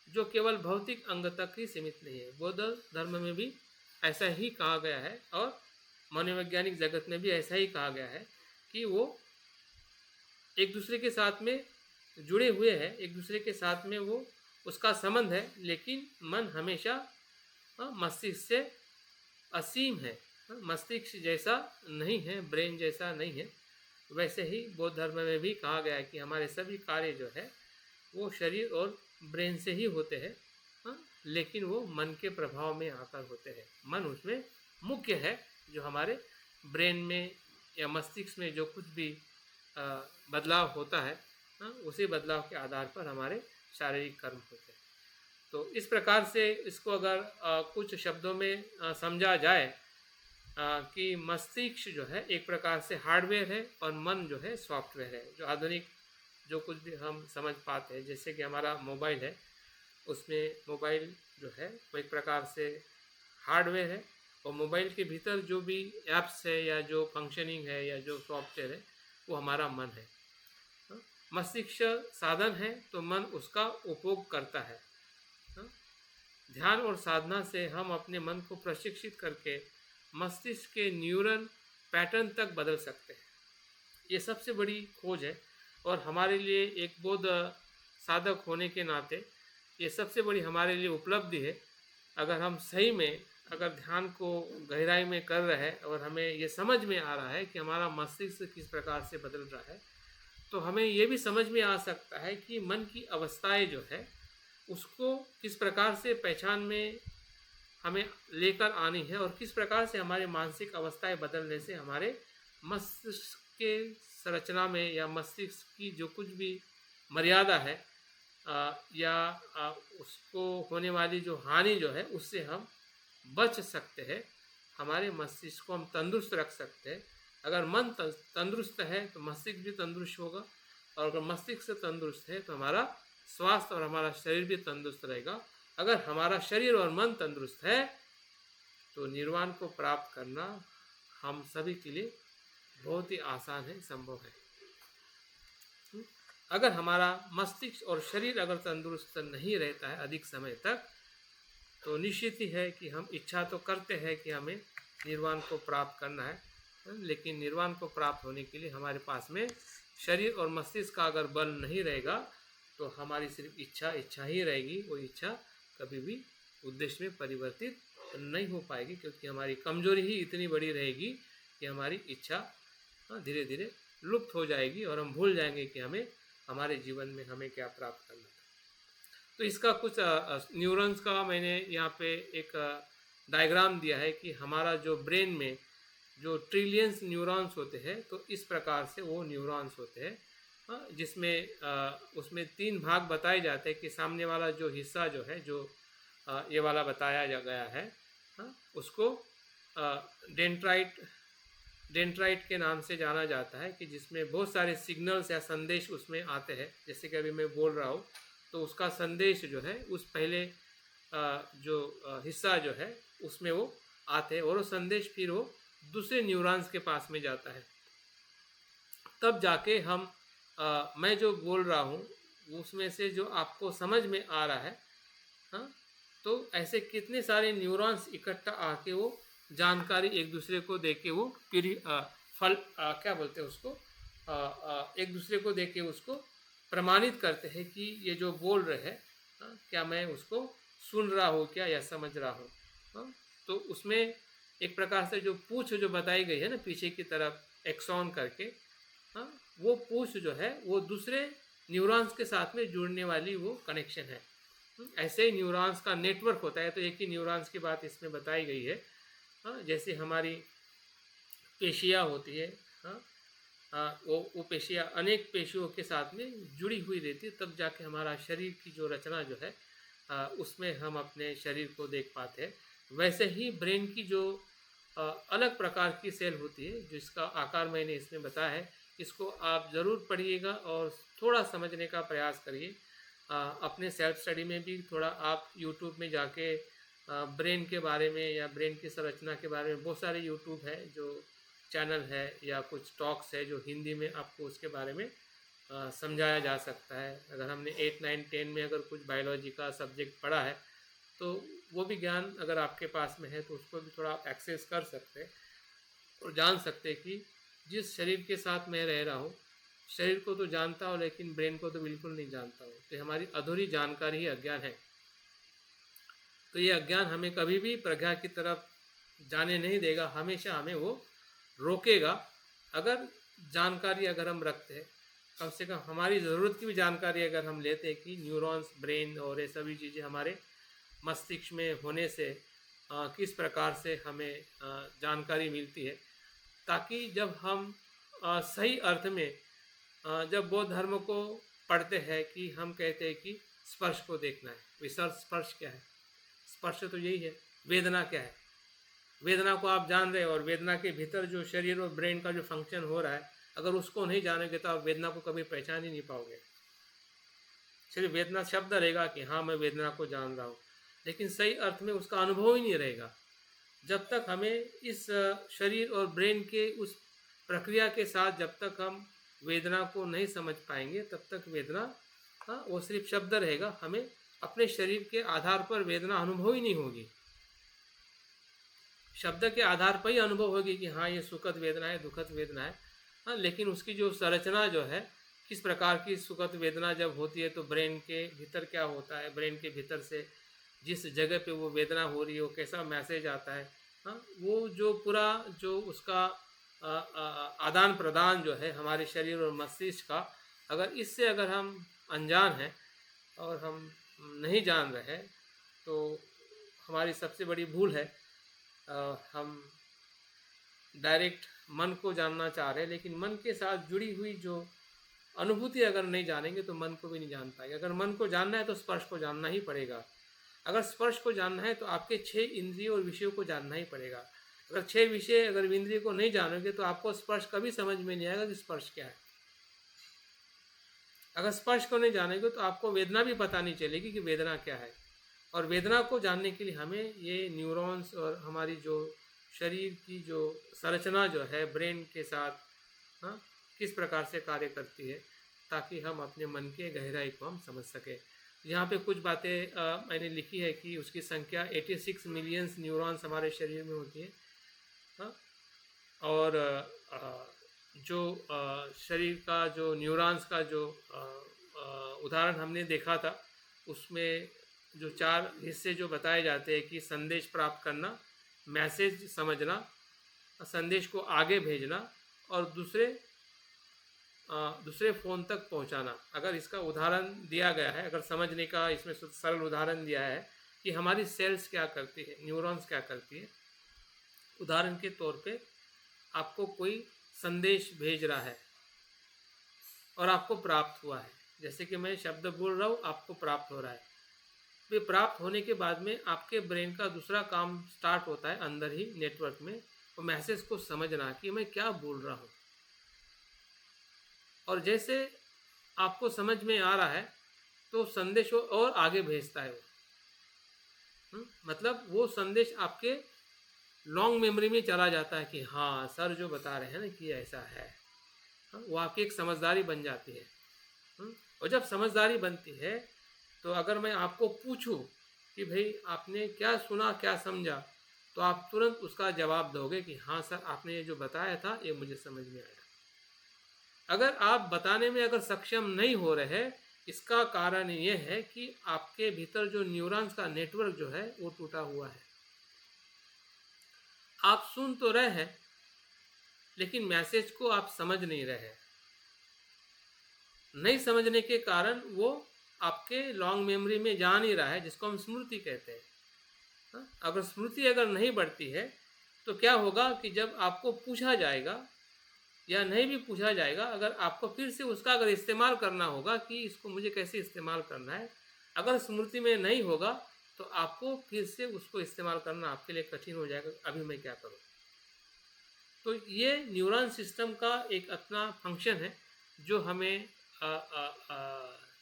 जो केवल भौतिक अंग तक ही सीमित नहीं है। बौद्ध धर्म में भी ऐसा ही कहा गया है और मनोवैज्ञानिक जगत में भी ऐसा ही कहा गया है कि वो एक दूसरे के साथ में जुड़े हुए हैं, एक दूसरे के साथ में वो उसका संबंध है, लेकिन मन हमेशा मस्तिष्क से असीम है। मस्तिष्क जैसा नहीं है, ब्रेन जैसा नहीं है। वैसे ही बौद्ध धर्म में भी कहा गया है कि हमारे सभी कार्य जो है वो शरीर और ब्रेन से ही होते हैं, लेकिन वो मन के प्रभाव में आकर होते हैं। मन उसमें मुख्य है, जो हमारे ब्रेन में या मस्तिष्क में जो कुछ भी बदलाव होता है, उसी बदलाव के आधार पर हमारे शारीरिक कर्म होते हैं। तो इस प्रकार से इसको अगर कुछ शब्दों में समझा जाए कि मस्तिष्क जो है एक प्रकार से हार्डवेयर है और मन जो है सॉफ्टवेयर है। जो आधुनिक जो कुछ भी हम समझ पाते हैं, जैसे कि हमारा मोबाइल है, उसमें मोबाइल जो है वो एक प्रकार से हार्डवेयर है और मोबाइल के भीतर जो भी ऐप्स है या जो फंक्शनिंग है या जो सॉफ्टवेयर है वो हमारा मन है। मस्तिष्क साधन है तो मन उसका उपभोग करता है। ध्यान और साधना से हम अपने मन को प्रशिक्षित करके मस्तिष्क के न्यूरल पैटर्न तक बदल सकते हैं। ये सबसे बड़ी खोज है और हमारे लिए एक बौद्ध साधक होने के नाते ये सबसे बड़ी हमारे लिए उपलब्धि है। अगर हम सही में अगर ध्यान को गहराई में कर रहे हैं और हमें ये समझ में आ रहा है कि हमारा मस्तिष्क किस प्रकार से बदल रहा है, तो हमें ये भी समझ में आ सकता है कि मन की अवस्थाएं जो है उसको किस प्रकार से पहचान में हमें लेकर आनी है और किस प्रकार से हमारे मानसिक अवस्थाएं बदलने से हमारे मस्तिष्क के संरचना में या मस्तिष्क की जो कुछ भी मर्यादा है उसको होने वाली जो हानि जो है उससे हम बच सकते हैं। हमारे मस्तिष्क को हम तंदुरुस्त रख सकते हैं। अगर मन तंदुरुस्त है तो मस्तिष्क भी तंदुरुस्त होगा और अगर मस्तिष्क तंदुरुस्त है तो हमारा स्वास्थ्य और हमारा शरीर भी तंदुरुस्त रहेगा। अगर हमारा शरीर और मन तंदुरुस्त है तो निर्वाण को प्राप्त करना हम सभी के लिए बहुत ही आसान है, संभव है। अगर हमारा मस्तिष्क और शरीर अगर तंदुरुस्त नहीं रहता है अधिक समय तक, तो निश्चित ही है कि हम इच्छा तो करते हैं कि हमें निर्वाण को प्राप्त करना है, लेकिन निर्वाण को प्राप्त होने के लिए हमारे पास में शरीर और मस्तिष्क का अगर बल नहीं रहेगा तो हमारी सिर्फ इच्छा ही रहेगी। वो इच्छा कभी भी उद्देश्य में परिवर्तित नहीं हो पाएगी, क्योंकि हमारी कमजोरी ही इतनी बड़ी रहेगी कि हमारी इच्छा धीरे धीरे लुप्त हो जाएगी और हम भूल जाएंगे कि हमें हमारे जीवन में हमें क्या प्राप्त करना था। तो इसका कुछ न्यूरॉन्स का मैंने यहाँ पे एक डायग्राम दिया है कि हमारा जो ब्रेन में जो ट्रिलियंस न्यूरॉन्स होते हैं, तो इस प्रकार से वो न्यूरॉन्स होते हैं हाँ, जिसमें उसमें 3 भाग बताए जाते हैं कि सामने वाला जो हिस्सा जो है, जो ये वाला बताया गया है, हाँ, उसको डेंड्राइट डेंड्राइट के नाम से जाना जाता है, कि जिसमें बहुत सारे सिग्नल्स या संदेश उसमें आते हैं। जैसे कि अभी मैं बोल रहा हूँ, तो उसका संदेश जो है उस पहले जो हिस्सा जो है उसमें वो आते हैं, और वो संदेश फिर वो दूसरे न्यूरॉन्स के पास में जाता है। तब जाके हम मैं जो बोल रहा हूँ उसमें से जो आपको समझ में आ रहा है, हाँ, तो ऐसे कितने सारे न्यूरॉन्स इकट्ठा आके वो जानकारी एक दूसरे को दे के वो फल क्या बोलते हैं उसको, एक दूसरे को दे के उसको प्रमाणित करते हैं कि ये जो बोल रहे हैं, हाँ, क्या मैं उसको सुन रहा हूँ क्या या समझ रहा हूँ। हाँ, तो उसमें एक प्रकार से जो पूछ जो बताई गई है ना पीछे की तरफ एक्सॉन करके, हाँ, वो पूछ जो है वो दूसरे न्यूरॉन्स के साथ में जुड़ने वाली वो कनेक्शन है। ऐसे ही न्यूरॉन्स का नेटवर्क होता है, तो एक ही न्यूरॉन्स की बात इसमें बताई गई है। हाँ, जैसे हमारी पेशियाँ होती है, हाँ, वो पेशियाँ अनेक पेशियों के साथ में जुड़ी हुई रहती है, तब जाके हमारा शरीर की जो रचना जो है उसमें हम अपने शरीर को देख पाते हैं। वैसे ही ब्रेन की जो अलग प्रकार की सेल होती है, जिसका आकार मैंने इसमें बताया है, इसको आप ज़रूर पढ़िएगा और थोड़ा समझने का प्रयास करिए। अपने सेल्फ स्टडी में भी थोड़ा आप यूट्यूब में जाके ब्रेन के बारे में या ब्रेन की संरचना के बारे में बहुत सारे यूट्यूब है जो चैनल है, या कुछ टॉक्स है जो हिंदी में आपको उसके बारे में समझाया जा सकता है। अगर हमने 8, 9, 10 में अगर कुछ बायोलॉजी का सब्जेक्ट पढ़ा है, तो वो भी ज्ञान अगर आपके पास में है तो उसको भी थोड़ा आप एक्सेस कर सकते हैं और जान सकते हैं कि जिस शरीर के साथ मैं रह रहा हूँ, शरीर को तो जानता हूँ लेकिन ब्रेन को तो बिल्कुल नहीं जानता हूँ। तो हमारी अधूरी जानकारी ही अज्ञान है। तो ये अज्ञान हमें कभी भी प्रज्ञा की तरफ जाने नहीं देगा, हमेशा हमें वो रोकेगा। अगर जानकारी अगर हम रखते हैं, कम से कम हमारी ज़रूरत की भी जानकारी अगर हम लेते हैं कि न्यूरॉन्स, ब्रेन और ये सभी चीज़ें हमारे मस्तिष्क में होने से किस प्रकार से हमें जानकारी मिलती है, ताकि जब हम सही अर्थ में जब बौद्ध धर्म को पढ़ते हैं कि हम कहते हैं कि स्पर्श को देखना है। विसर्ग स्पर्श क्या है? स्पर्श तो यही है। वेदना क्या है? वेदना को आप जान रहे हैं, और वेदना के भीतर जो शरीर और ब्रेन का जो फंक्शन हो रहा है, अगर उसको नहीं जानेंगे तो आप वेदना को कभी पहचान ही नहीं पाओगे। सिर्फ वेदना शब्द रहेगा कि हाँ मैं वेदना को जान रहा हूँ, लेकिन सही अर्थ में उसका अनुभव ही नहीं रहेगा। जब तक हमें इस शरीर और ब्रेन के उस प्रक्रिया के साथ जब तक हम वेदना को नहीं समझ पाएंगे, तब तक वेदना, हाँ, वो सिर्फ शब्द रहेगा। हमें अपने शरीर के आधार पर वेदना अनुभव ही नहीं होगी। शब्द के आधार पर ही अनुभव होगी कि हाँ ये सुखद वेदना है, दुखद वेदना है, हाँ, लेकिन उसकी जो संरचना जो है, किस प्रकार की सुखद वेदना जब होती है तो ब्रेन के भीतर क्या होता है, ब्रेन के भीतर से जिस जगह पे वो वेदना हो रही है वो कैसा मैसेज आता है, हाँ, वो जो पूरा जो उसका आदान प्रदान जो है हमारे शरीर और मस्तिष्क का, अगर इससे अगर हम अनजान हैं और हम नहीं जान रहे हैं, तो हमारी सबसे बड़ी भूल है। हम डायरेक्ट मन को जानना चाह रहे हैं, लेकिन मन के साथ जुड़ी हुई जो अनुभूति अगर नहीं जानेंगे तो मन को भी नहीं जान पाएंगे। अगर मन को जानना है तो स्पर्श को जानना ही पड़ेगा। अगर स्पर्श को जानना है तो आपके 6 इंद्रियों और विषयों को जानना ही पड़ेगा। अगर 6 विषय अगर इंद्रिय को नहीं जानोगे तो आपको स्पर्श कभी समझ में नहीं आएगा कि स्पर्श क्या है। अगर स्पर्श को नहीं जानेंगे तो आपको वेदना भी पता नहीं चलेगी कि वेदना क्या है। और वेदना को जानने के लिए हमें ये न्यूरॉन्स और हमारी जो शरीर की जो संरचना जो है ब्रेन के साथ, हाँ, किस प्रकार से कार्य करती है, ताकि हम अपने मन के गहराई को हम समझ सकें। यहाँ पे कुछ बातें मैंने लिखी है कि उसकी संख्या 86 मिलियंस न्यूरॉन्स हमारे शरीर में होती है, हाँ, और जो शरीर का जो न्यूरॉन्स का जो उदाहरण हमने देखा था, उसमें जो 4 हिस्से जो बताए जाते हैं कि संदेश प्राप्त करना, मैसेज समझना, संदेश को आगे भेजना और दूसरे फ़ोन तक पहुंचाना। अगर इसका उदाहरण दिया गया है, अगर समझने का इसमें सरल उदाहरण दिया है कि हमारी सेल्स क्या करती है, न्यूरॉन्स क्या करती है। उदाहरण के तौर पे आपको कोई संदेश भेज रहा है, और आपको प्राप्त हुआ है। जैसे कि मैं शब्द बोल रहा हूँ, आपको प्राप्त हो रहा है। ये प्राप्त होने के बाद में आपके ब्रेन का दूसरा काम स्टार्ट होता है अंदर ही नेटवर्क में, वो मैसेज को समझना कि मैं क्या बोल रहा हूँ। और जैसे आपको समझ में आ रहा है तो संदेश वो और आगे भेजता है वो। मतलब वो संदेश आपके लॉन्ग मेमोरी में चला जाता है कि हाँ सर जो बता रहे हैं ना कि ऐसा है। वो आपकी एक समझदारी बन जाती है। और जब समझदारी बनती है तो अगर मैं आपको पूछूं कि भाई आपने क्या सुना, क्या समझा, तो आप तुरंत उसका जवाब दोगे कि हाँ सर आपने ये जो बताया था ये मुझे समझ में आया। अगर आप बताने में अगर सक्षम नहीं हो रहे, इसका कारण ये है कि आपके भीतर जो न्यूरॉन्स का नेटवर्क जो है वो टूटा हुआ है। आप सुन तो रहे हैं लेकिन मैसेज को आप समझ नहीं रहे। नहीं समझने के कारण वो आपके लॉन्ग मेमोरी में जा नहीं रहा है, जिसको हम स्मृति कहते हैं। अगर स्मृति अगर नहीं बढ़ती है तो क्या होगा कि जब आपको पूछा जाएगा या नहीं भी पूछा जाएगा, अगर आपको फिर से उसका अगर इस्तेमाल करना होगा कि इसको मुझे कैसे इस्तेमाल करना है, अगर स्मृति में नहीं होगा तो आपको फिर से उसको इस्तेमाल करना आपके लिए कठिन हो जाएगा। अभी मैं क्या करूँ। तो ये न्यूरॉन सिस्टम का एक अपना फंक्शन है जो हमें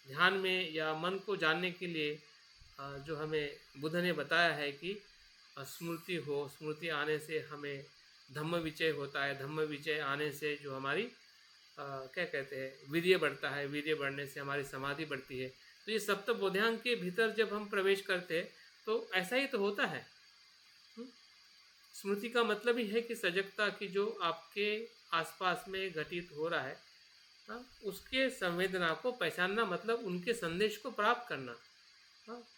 ध्यान में या मन को जानने के लिए जो हमें बुद्ध ने बताया है कि स्मृति हो, स्मृति आने से हमें धम्म विचय होता है, धम्म विचय आने से जो हमारी क्या कहते हैं वीर्य बढ़ता है, वीर्य बढ़ने से हमारी समाधि बढ़ती है। तो ये सप्त बोधांग के भीतर जब हम प्रवेश करते हैं तो ऐसा ही तो होता है। स्मृति का मतलब ही है कि सजगता की जो आपके आसपास में घटित हो रहा है, उसके संवेदना को पहचानना, मतलब उनके संदेश को प्राप्त करना।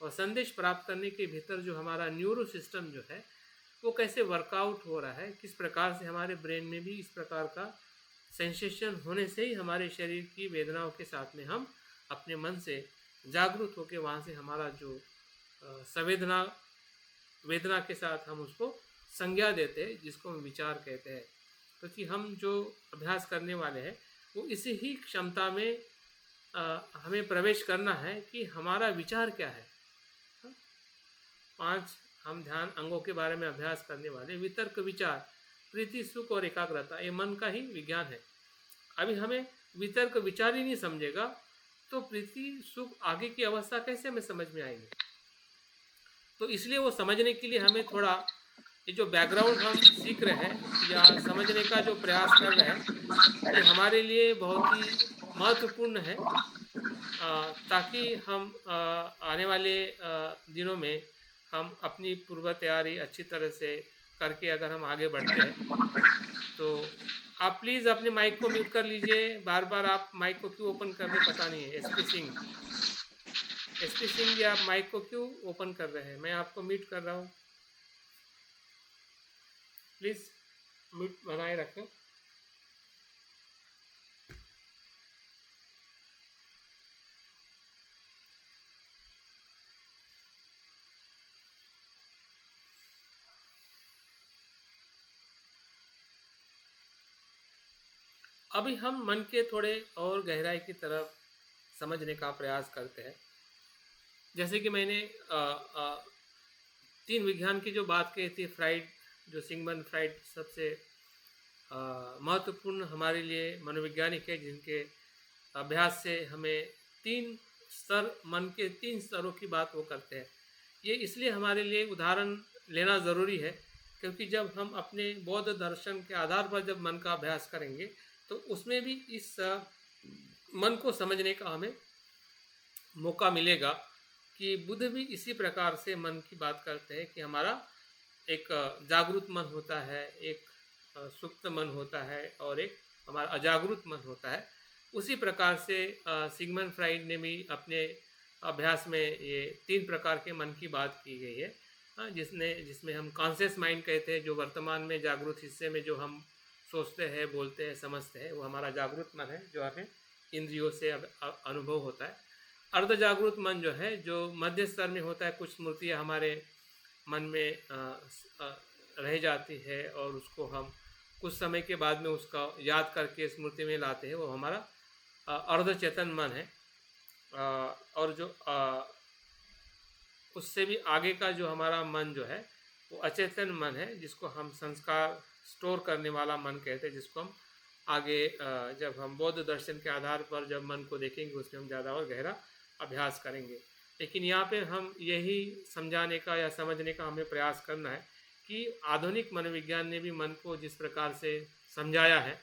और संदेश प्राप्त करने के भीतर जो हमारा न्यूरो सिस्टम जो है वो कैसे वर्कआउट हो रहा है, किस प्रकार से हमारे ब्रेन में भी इस प्रकार का सेंसेशन होने से ही हमारे शरीर की वेदनाओं के साथ में हम अपने मन से जागरूक होकर वहाँ से हमारा जो संवेदना वेदना के साथ हम उसको संज्ञा देते हैं, जिसको हम विचार कहते हैं। क्योंकि हम जो अभ्यास करने वाले हैं वो इसी ही क्षमता में हमें प्रवेश करना है कि हमारा विचार क्या है। 5 हम ध्यान अंगों के बारे में अभ्यास करने वाले, वितर्क, विचार, प्रीति, सुख और एकाग्रता, ये मन का ही विज्ञान है। अभी हमें वितर्क विचार ही नहीं समझेगा तो प्रीति सुख आगे की अवस्था कैसे हमें समझ में आएगी। तो इसलिए वो समझने के लिए हमें थोड़ा ये जो बैकग्राउंड हम सीख रहे हैं या समझने का जो प्रयास कर रहे हैं, ये हमारे लिए बहुत ही महत्वपूर्ण है, ताकि हम आने वाले दिनों में हम अपनी पूर्व तैयारी अच्छी तरह से करके अगर हम आगे बढ़ते हैं तो आप प्लीज़ अपने माइक को म्यूट कर लीजिए। बार बार आप माइक को क्यों ओपन कर रहे हैं पता नहीं है। एसपी सिंह जी, आप माइक को क्यों ओपन कर रहे हैं? मैं आपको म्यूट कर रहा हूँ, प्लीज़ म्यूट बनाए रखें। अभी हम मन के थोड़े और गहराई की तरफ समझने का प्रयास करते हैं। जैसे कि मैंने 3 विज्ञान की जो बात कही थी, फ्राइड, जो सिगमंड फ्राइड सबसे महत्वपूर्ण हमारे लिए मनोवैज्ञानिक है, जिनके अभ्यास से हमें 3 स्तर, मन के 3 स्तरों की बात वो करते हैं। ये इसलिए हमारे लिए उदाहरण लेना ज़रूरी है क्योंकि जब हम अपने बौद्ध दर्शन के आधार पर जब मन का अभ्यास करेंगे तो उसमें भी इस मन को समझने का हमें मौका मिलेगा कि बुद्ध भी इसी प्रकार से मन की बात करते हैं कि हमारा एक जागरूक मन होता है, एक सुप्त मन होता है और एक हमारा अजागरूक मन होता है। उसी प्रकार से सिगमंड फ्राइड ने भी अपने अभ्यास में ये 3 प्रकार के मन की बात की गई है, जिसमें हम कॉन्शियस माइंड कहते हैं, जो वर्तमान में जागरूक हिस्से में जो हम सोचते हैं, बोलते हैं, समझते हैं, वो हमारा जागरूक मन है जो हमें इंद्रियों से अनुभव होता है। अर्ध जागरूक मन जो है, जो मध्य स्तर में होता है, कुछ स्मृतियाँ हमारे मन में रह जाती है और उसको हम कुछ समय के बाद में उसका याद करके स्मृति में लाते हैं, वो हमारा अर्ध चेतन मन है। और जो उससे भी आगे का जो हमारा मन जो है वो अचेतन मन है, जिसको हम संस्कार स्टोर करने वाला मन कहते हैं, जिसको हम आगे जब हम बौद्ध दर्शन के आधार पर जब मन को देखेंगे उसमें हम ज़्यादा और गहरा अभ्यास करेंगे। लेकिन यहाँ पे हम यही समझाने का या समझने का हमें प्रयास करना है कि आधुनिक मनोविज्ञान ने भी मन को जिस प्रकार से समझाया है,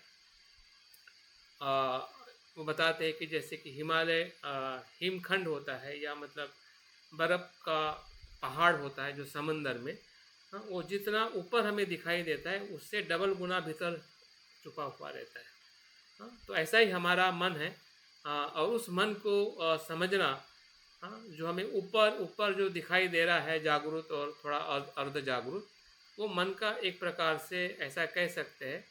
वो बताते हैं कि जैसे कि हिमालय हिमखंड होता है, या मतलब बर्फ़ का पहाड़ होता है जो समंदर में, हाँ, वो जितना ऊपर हमें दिखाई देता है उससे डबल गुना भीतर छुपा हुआ रहता है। हाँ, तो ऐसा ही हमारा मन है। और उस मन को समझना, हाँ, जो हमें ऊपर ऊपर जो दिखाई दे रहा है जागरूक और थोड़ा अर्ध जागरूक, वो मन का एक प्रकार से ऐसा कह सकते हैं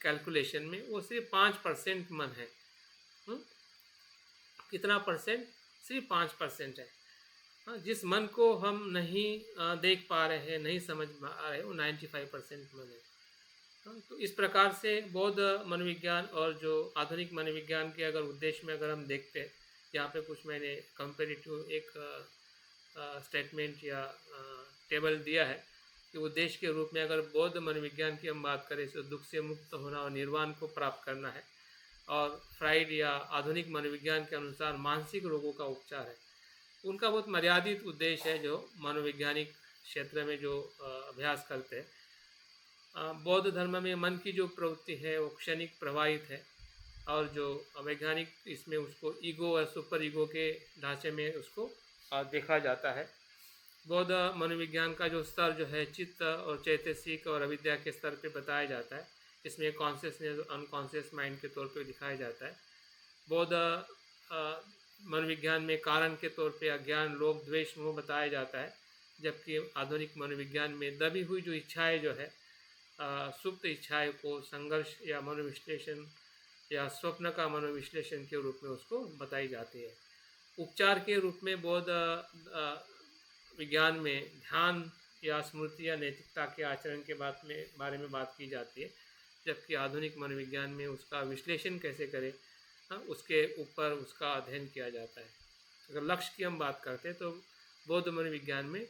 कैलकुलेशन में वो सिर्फ 5% मन है। हुँ? कितना परसेंट? सिर्फ 5% है। हाँ, जिस मन को हम नहीं देख पा रहे हैं, नहीं समझ पा रहे, वो 95% मन है। हाँ, तो इस प्रकार से बौद्ध मनोविज्ञान और जो आधुनिक मनोविज्ञान के अगर उद्देश्य में अगर हम देखते हैं, यहाँ पे कुछ मैंने कंपेरेटिव एक स्टेटमेंट या टेबल दिया है कि उद्देश्य के रूप में अगर बौद्ध मनोविज्ञान की हम बात करें तो दुख से मुक्त होना और निर्वाण को प्राप्त करना है, और फ्राइड या आधुनिक मनोविज्ञान के अनुसार मानसिक रोगों का उपचार है। उनका बहुत मर्यादित उद्देश्य है जो मनोवैज्ञानिक क्षेत्र में जो अभ्यास करते हैं। बौद्ध धर्म में मन की जो प्रवृत्ति है वो क्षणिक प्रवाहित है, और जो वैज्ञानिक इसमें उसको ईगो और सुपर ईगो के ढांचे में उसको देखा जाता है। बौद्ध मनोविज्ञान का जो स्तर जो है चित्त और चैतसिक और अविद्या के स्तर पे बताया जाता है। इसमें कॉन्शियसनेस और अनकॉन्शियस माइंड के तौर पे दिखाया जाता है। बौद्ध मनोविज्ञान में कारण के तौर पे अज्ञान, लोभ, द्वेष, मोह बताया जाता है, जबकि आधुनिक मनोविज्ञान में दबी हुई जो इच्छाएं जो है, सुप्त इच्छाएं को संघर्ष या मनोविश्लेषण या स्वप्न का मनोविश्लेषण के रूप में उसको बताई जाती है। उपचार के रूप में बौद्ध विज्ञान में ध्यान या स्मृति या नैतिकता के आचरण के बारे में बात की जाती है, जबकि आधुनिक मनोविज्ञान में उसका विश्लेषण कैसे करें, उसके ऊपर उसका अध्ययन किया जाता है। अगर लक्ष्य की हम बात करते हैं तो बौद्ध मनोविज्ञान में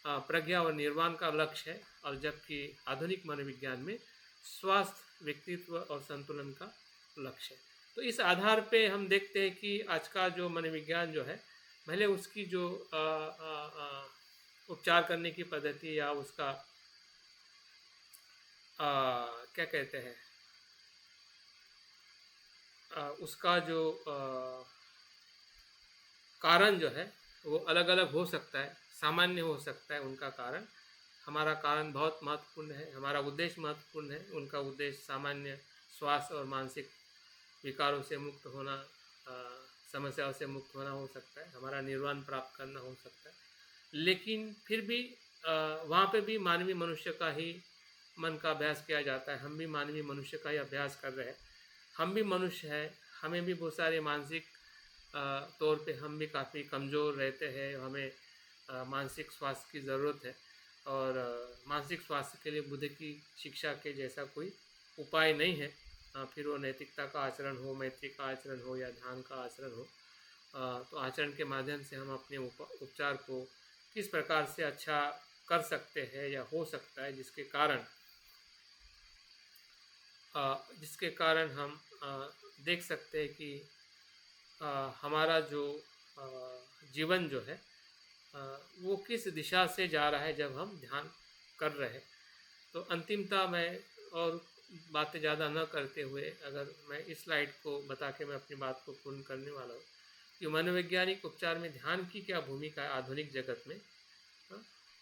प्रज्ञा और निर्वाण का लक्ष्य है, और जबकि आधुनिक मनोविज्ञान में स्वास्थ्य, व्यक्तित्व और संतुलन का लक्ष्य है। तो इस आधार पे हम देखते हैं कि आज का जो मनोविज्ञान जो है, भले उसकी जो उपचार करने की पद्धति या उसका क्या कहते हैं, उसका जो कारण जो है वो अलग अलग हो सकता है, सामान्य हो सकता है उनका कारण। हमारा कारण बहुत महत्वपूर्ण है, हमारा उद्देश्य महत्वपूर्ण है, उनका उद्देश्य सामान्य स्वास्थ्य और मानसिक विकारों से मुक्त होना, समस्याओं से मुक्त होना हो सकता है, हमारा निर्वाण प्राप्त करना हो सकता है। लेकिन फिर भी वहाँ पे भी मानवीय मनुष्य का ही मन का अभ्यास किया जाता है। हम भी मानवीय मनुष्य का ही अभ्यास कर रहे हैं, हम भी मनुष्य हैं, हमें भी बहुत सारे मानसिक तौर पे हम भी काफ़ी कमज़ोर रहते हैं, हमें मानसिक स्वास्थ्य की ज़रूरत है, और मानसिक स्वास्थ्य के लिए बुद्ध की शिक्षा के जैसा कोई उपाय नहीं है। फिर वो नैतिकता का आचरण हो, मैत्री का आचरण हो या ध्यान का आचरण हो, तो आचरण के माध्यम से हम अपने उपचार को किस प्रकार से अच्छा कर सकते हैं या हो सकता है, जिसके कारण हम देख सकते हैं कि हमारा जो जीवन जो है वो किस दिशा से जा रहा है जब हम ध्यान कर रहे हैं। तो अंतिमता मैं और बातें ज़्यादा न करते हुए अगर मैं इस स्लाइड को बता के मैं अपनी बात को पूर्ण करने वाला हूँ कि मनोवैज्ञानिक उपचार में ध्यान की क्या भूमिका है आधुनिक जगत में।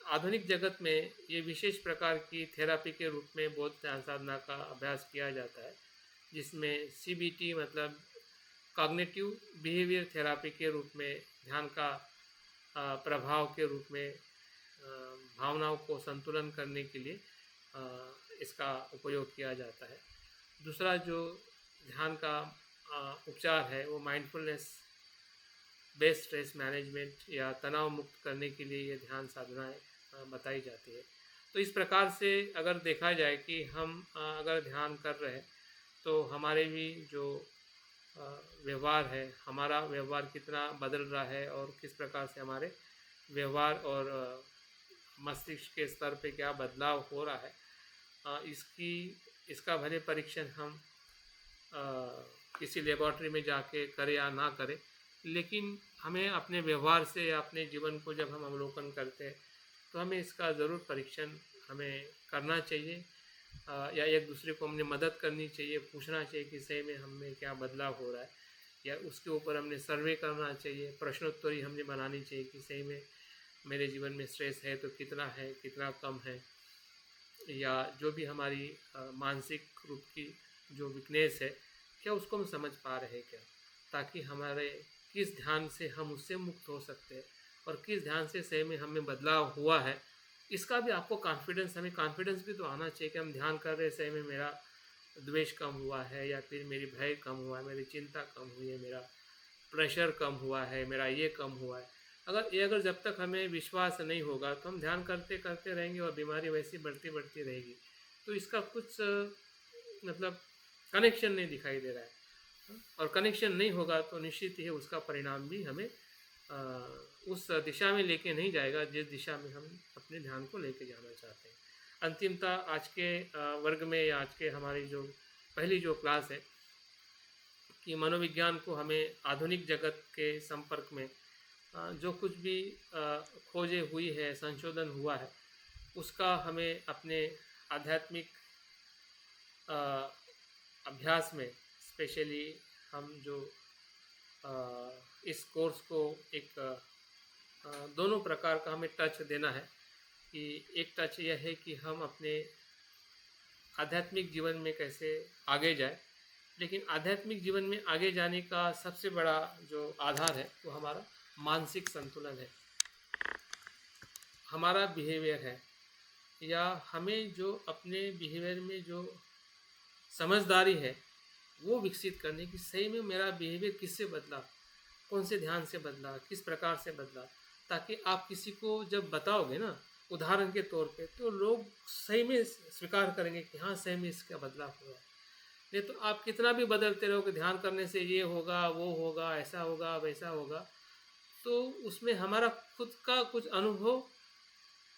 आधुनिक जगत में ये विशेष प्रकार की थेरापी के रूप में बौद्ध ध्यान साधना का अभ्यास किया जाता है, जिसमें CBT मतलब कॉग्निटिव बिहेवियर थेरापी के रूप में ध्यान का प्रभाव के रूप में भावनाओं को संतुलन करने के लिए इसका उपयोग किया जाता है। दूसरा जो ध्यान का उपचार है वो माइंडफुलनेस बेस्ड स्ट्रेस मैनेजमेंट या तनाव मुक्त करने के लिए ये ध्यान साधनाएं बताई जाती है। तो इस प्रकार से अगर देखा जाए कि हम अगर ध्यान कर रहे हैं तो हमारे भी जो व्यवहार है, हमारा व्यवहार कितना बदल रहा है और किस प्रकार से हमारे व्यवहार और मस्तिष्क के स्तर पे क्या बदलाव हो रहा है, इसका भले परीक्षण हम अ, किसी लेबॉरेटरी में जाके करें या ना करें, लेकिन हमें अपने व्यवहार से या अपने जीवन को जब हम अवलोकन करते हैं तो हमें इसका ज़रूर परीक्षण हमें करना चाहिए, या एक दूसरे को हमने मदद करनी चाहिए, पूछना चाहिए कि सही में हम में क्या बदलाव हो रहा है, या उसके ऊपर हमने सर्वे करना चाहिए, प्रश्नोत्तरी हमने बनानी चाहिए कि सही में मेरे जीवन में स्ट्रेस है, कितना कम है, या जो भी हमारी मानसिक रूप की जो वीकनेस है, क्या उसको हम समझ पा रहे हैं क्या, ताकि हमारे किस ध्यान से हम उससे मुक्त हो सकते हैं और किस ध्यान से सही में हमें बदलाव हुआ है, इसका भी आपको हमें कॉन्फिडेंस भी तो आना चाहिए कि हम ध्यान कर रहे हैं, सही में मेरा द्वेष कम हुआ है, या फिर मेरी भय कम हुआ है, मेरी चिंता कम हुई है, मेरा प्रेशर कम हुआ है, मेरा ये कम हुआ है। अगर जब तक हमें विश्वास नहीं होगा तो हम ध्यान करते करते रहेंगे और बीमारी वैसी बढ़ती बढ़ती रहेगी। तो इसका कुछ मतलब कनेक्शन नहीं दिखाई दे रहा है, और कनेक्शन नहीं होगा तो निश्चित ही उसका परिणाम भी हमें उस दिशा में लेके नहीं जाएगा जिस दिशा में हम अपने ध्यान को लेके जाना चाहते हैं। अंतिमतः आज के वर्ग में या आज के हमारी जो पहली जो क्लास है कि मनोविज्ञान को हमें आधुनिक जगत के संपर्क में जो कुछ भी खोजें हुई है, संशोधन हुआ है, उसका हमें अपने आध्यात्मिक अभ्यास में स्पेशली हम जो इस कोर्स को एक दोनों प्रकार का हमें टच देना है कि एक टच यह है कि हम अपने आध्यात्मिक जीवन में कैसे आगे जाए, लेकिन आध्यात्मिक जीवन में आगे जाने का सबसे बड़ा जो आधार है वो हमारा मानसिक संतुलन है, हमारा बिहेवियर है, या हमें जो अपने बिहेवियर में जो समझदारी है वो विकसित करने की, सही में मेरा बिहेवियर किससे बदला, कौन से ध्यान से बदला, किस प्रकार से बदला, ताकि आप किसी को जब बताओगे ना उदाहरण के तौर पे, तो लोग सही में स्वीकार करेंगे कि हाँ सही में इसका बदलाव हुआ। नहीं तो आप कितना भी बदलते रहोगे, ध्यान करने से ये होगा, वो होगा, ऐसा होगा, वैसा होगा, तो उसमें हमारा खुद का कुछ अनुभव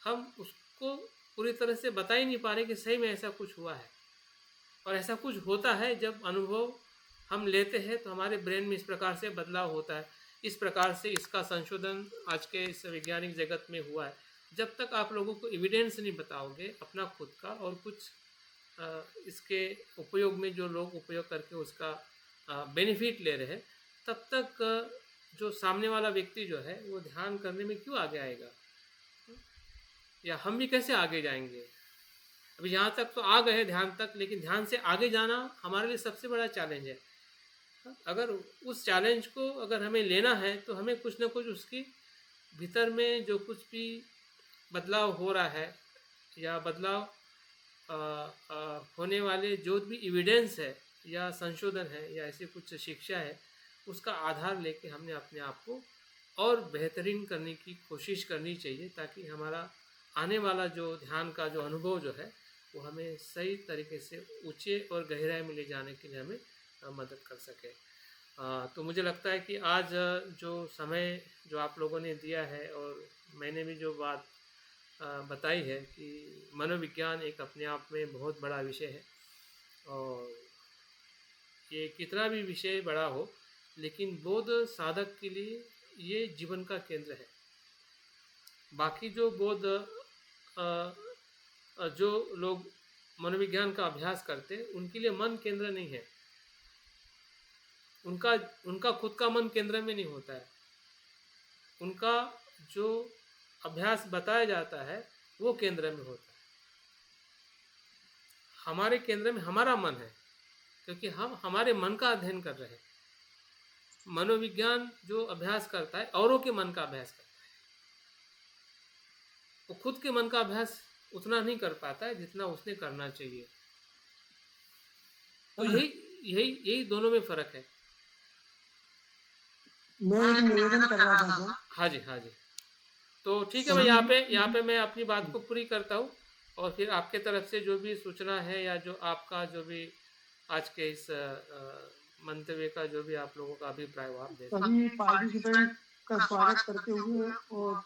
हम उसको पूरी तरह से बता ही नहीं पा रहे कि सही में ऐसा कुछ हुआ है। और ऐसा कुछ होता है जब अनुभव हम लेते हैं तो हमारे ब्रेन में इस प्रकार से बदलाव होता है, इस प्रकार से इसका संशोधन आज के इस वैज्ञानिक जगत में हुआ है। जब तक आप लोगों को एविडेंस नहीं बताओगे अपना खुद का और कुछ इसके उपयोग में जो लोग उपयोग करके उसका बेनिफिट ले रहे हैं, तब तक जो सामने वाला व्यक्ति जो है वो ध्यान करने में क्यों आगे आएगा, या हम भी कैसे आगे जाएंगे। अभी यहाँ तक तो आ गए ध्यान तक, लेकिन ध्यान से आगे जाना हमारे लिए सबसे बड़ा चैलेंज है। अगर उस चैलेंज को अगर हमें लेना है तो हमें कुछ ना कुछ उसकी भीतर में जो कुछ भी बदलाव हो रहा है या बदलाव होने वाले जो भी एविडेंस है या संशोधन है या ऐसी कुछ शिक्षा है, उसका आधार लेके हमने अपने आप को और बेहतरीन करने की कोशिश करनी चाहिए, ताकि हमारा आने वाला जो ध्यान का जो अनुभव जो है वो हमें सही तरीके से ऊंचे और गहराई में ले जाने के लिए हमें मदद कर सके। तो मुझे लगता है कि आज जो समय जो आप लोगों ने दिया है और मैंने भी जो बात बताई है कि मनोविज्ञान एक अपने आप में बहुत बड़ा विषय है, और ये कितना भी विषय बड़ा हो लेकिन बौद्ध साधक के लिए ये जीवन का केंद्र है। बाकी जो बौद्ध जो लोग मनोविज्ञान का अभ्यास करते हैं उनके लिए मन केंद्र नहीं है, उनका खुद का मन केंद्र में नहीं होता है, उनका जो अभ्यास बताया जाता है वो केंद्र में होता है। हमारे केंद्र में हमारा मन है, क्योंकि हम हमारे मन का अध्ययन कर रहे हैं। मनोविज्ञान जो अभ्यास करता है औरों के मन का अभ्यास करता है, वो खुद के मन का अभ्यास उतना नहीं कर पाता है जितना उसने करना चाहिए। तो यही दोनों में फर्क है। मैं एक निवेदन कर रहा था सर। हाँ जी। तो ठीक है, मैं यहाँ पे मैं अपनी बात को पूरी करता हूँ, और फिर आपके तरफ से जो भी सूचना है या जो आपका जो भी आज के इस मंतव्य का जो भी आप लोगों का अभिप्राय हो आप दे सकते सभी पार्टिसिपेंट का स्वागत करते हुए और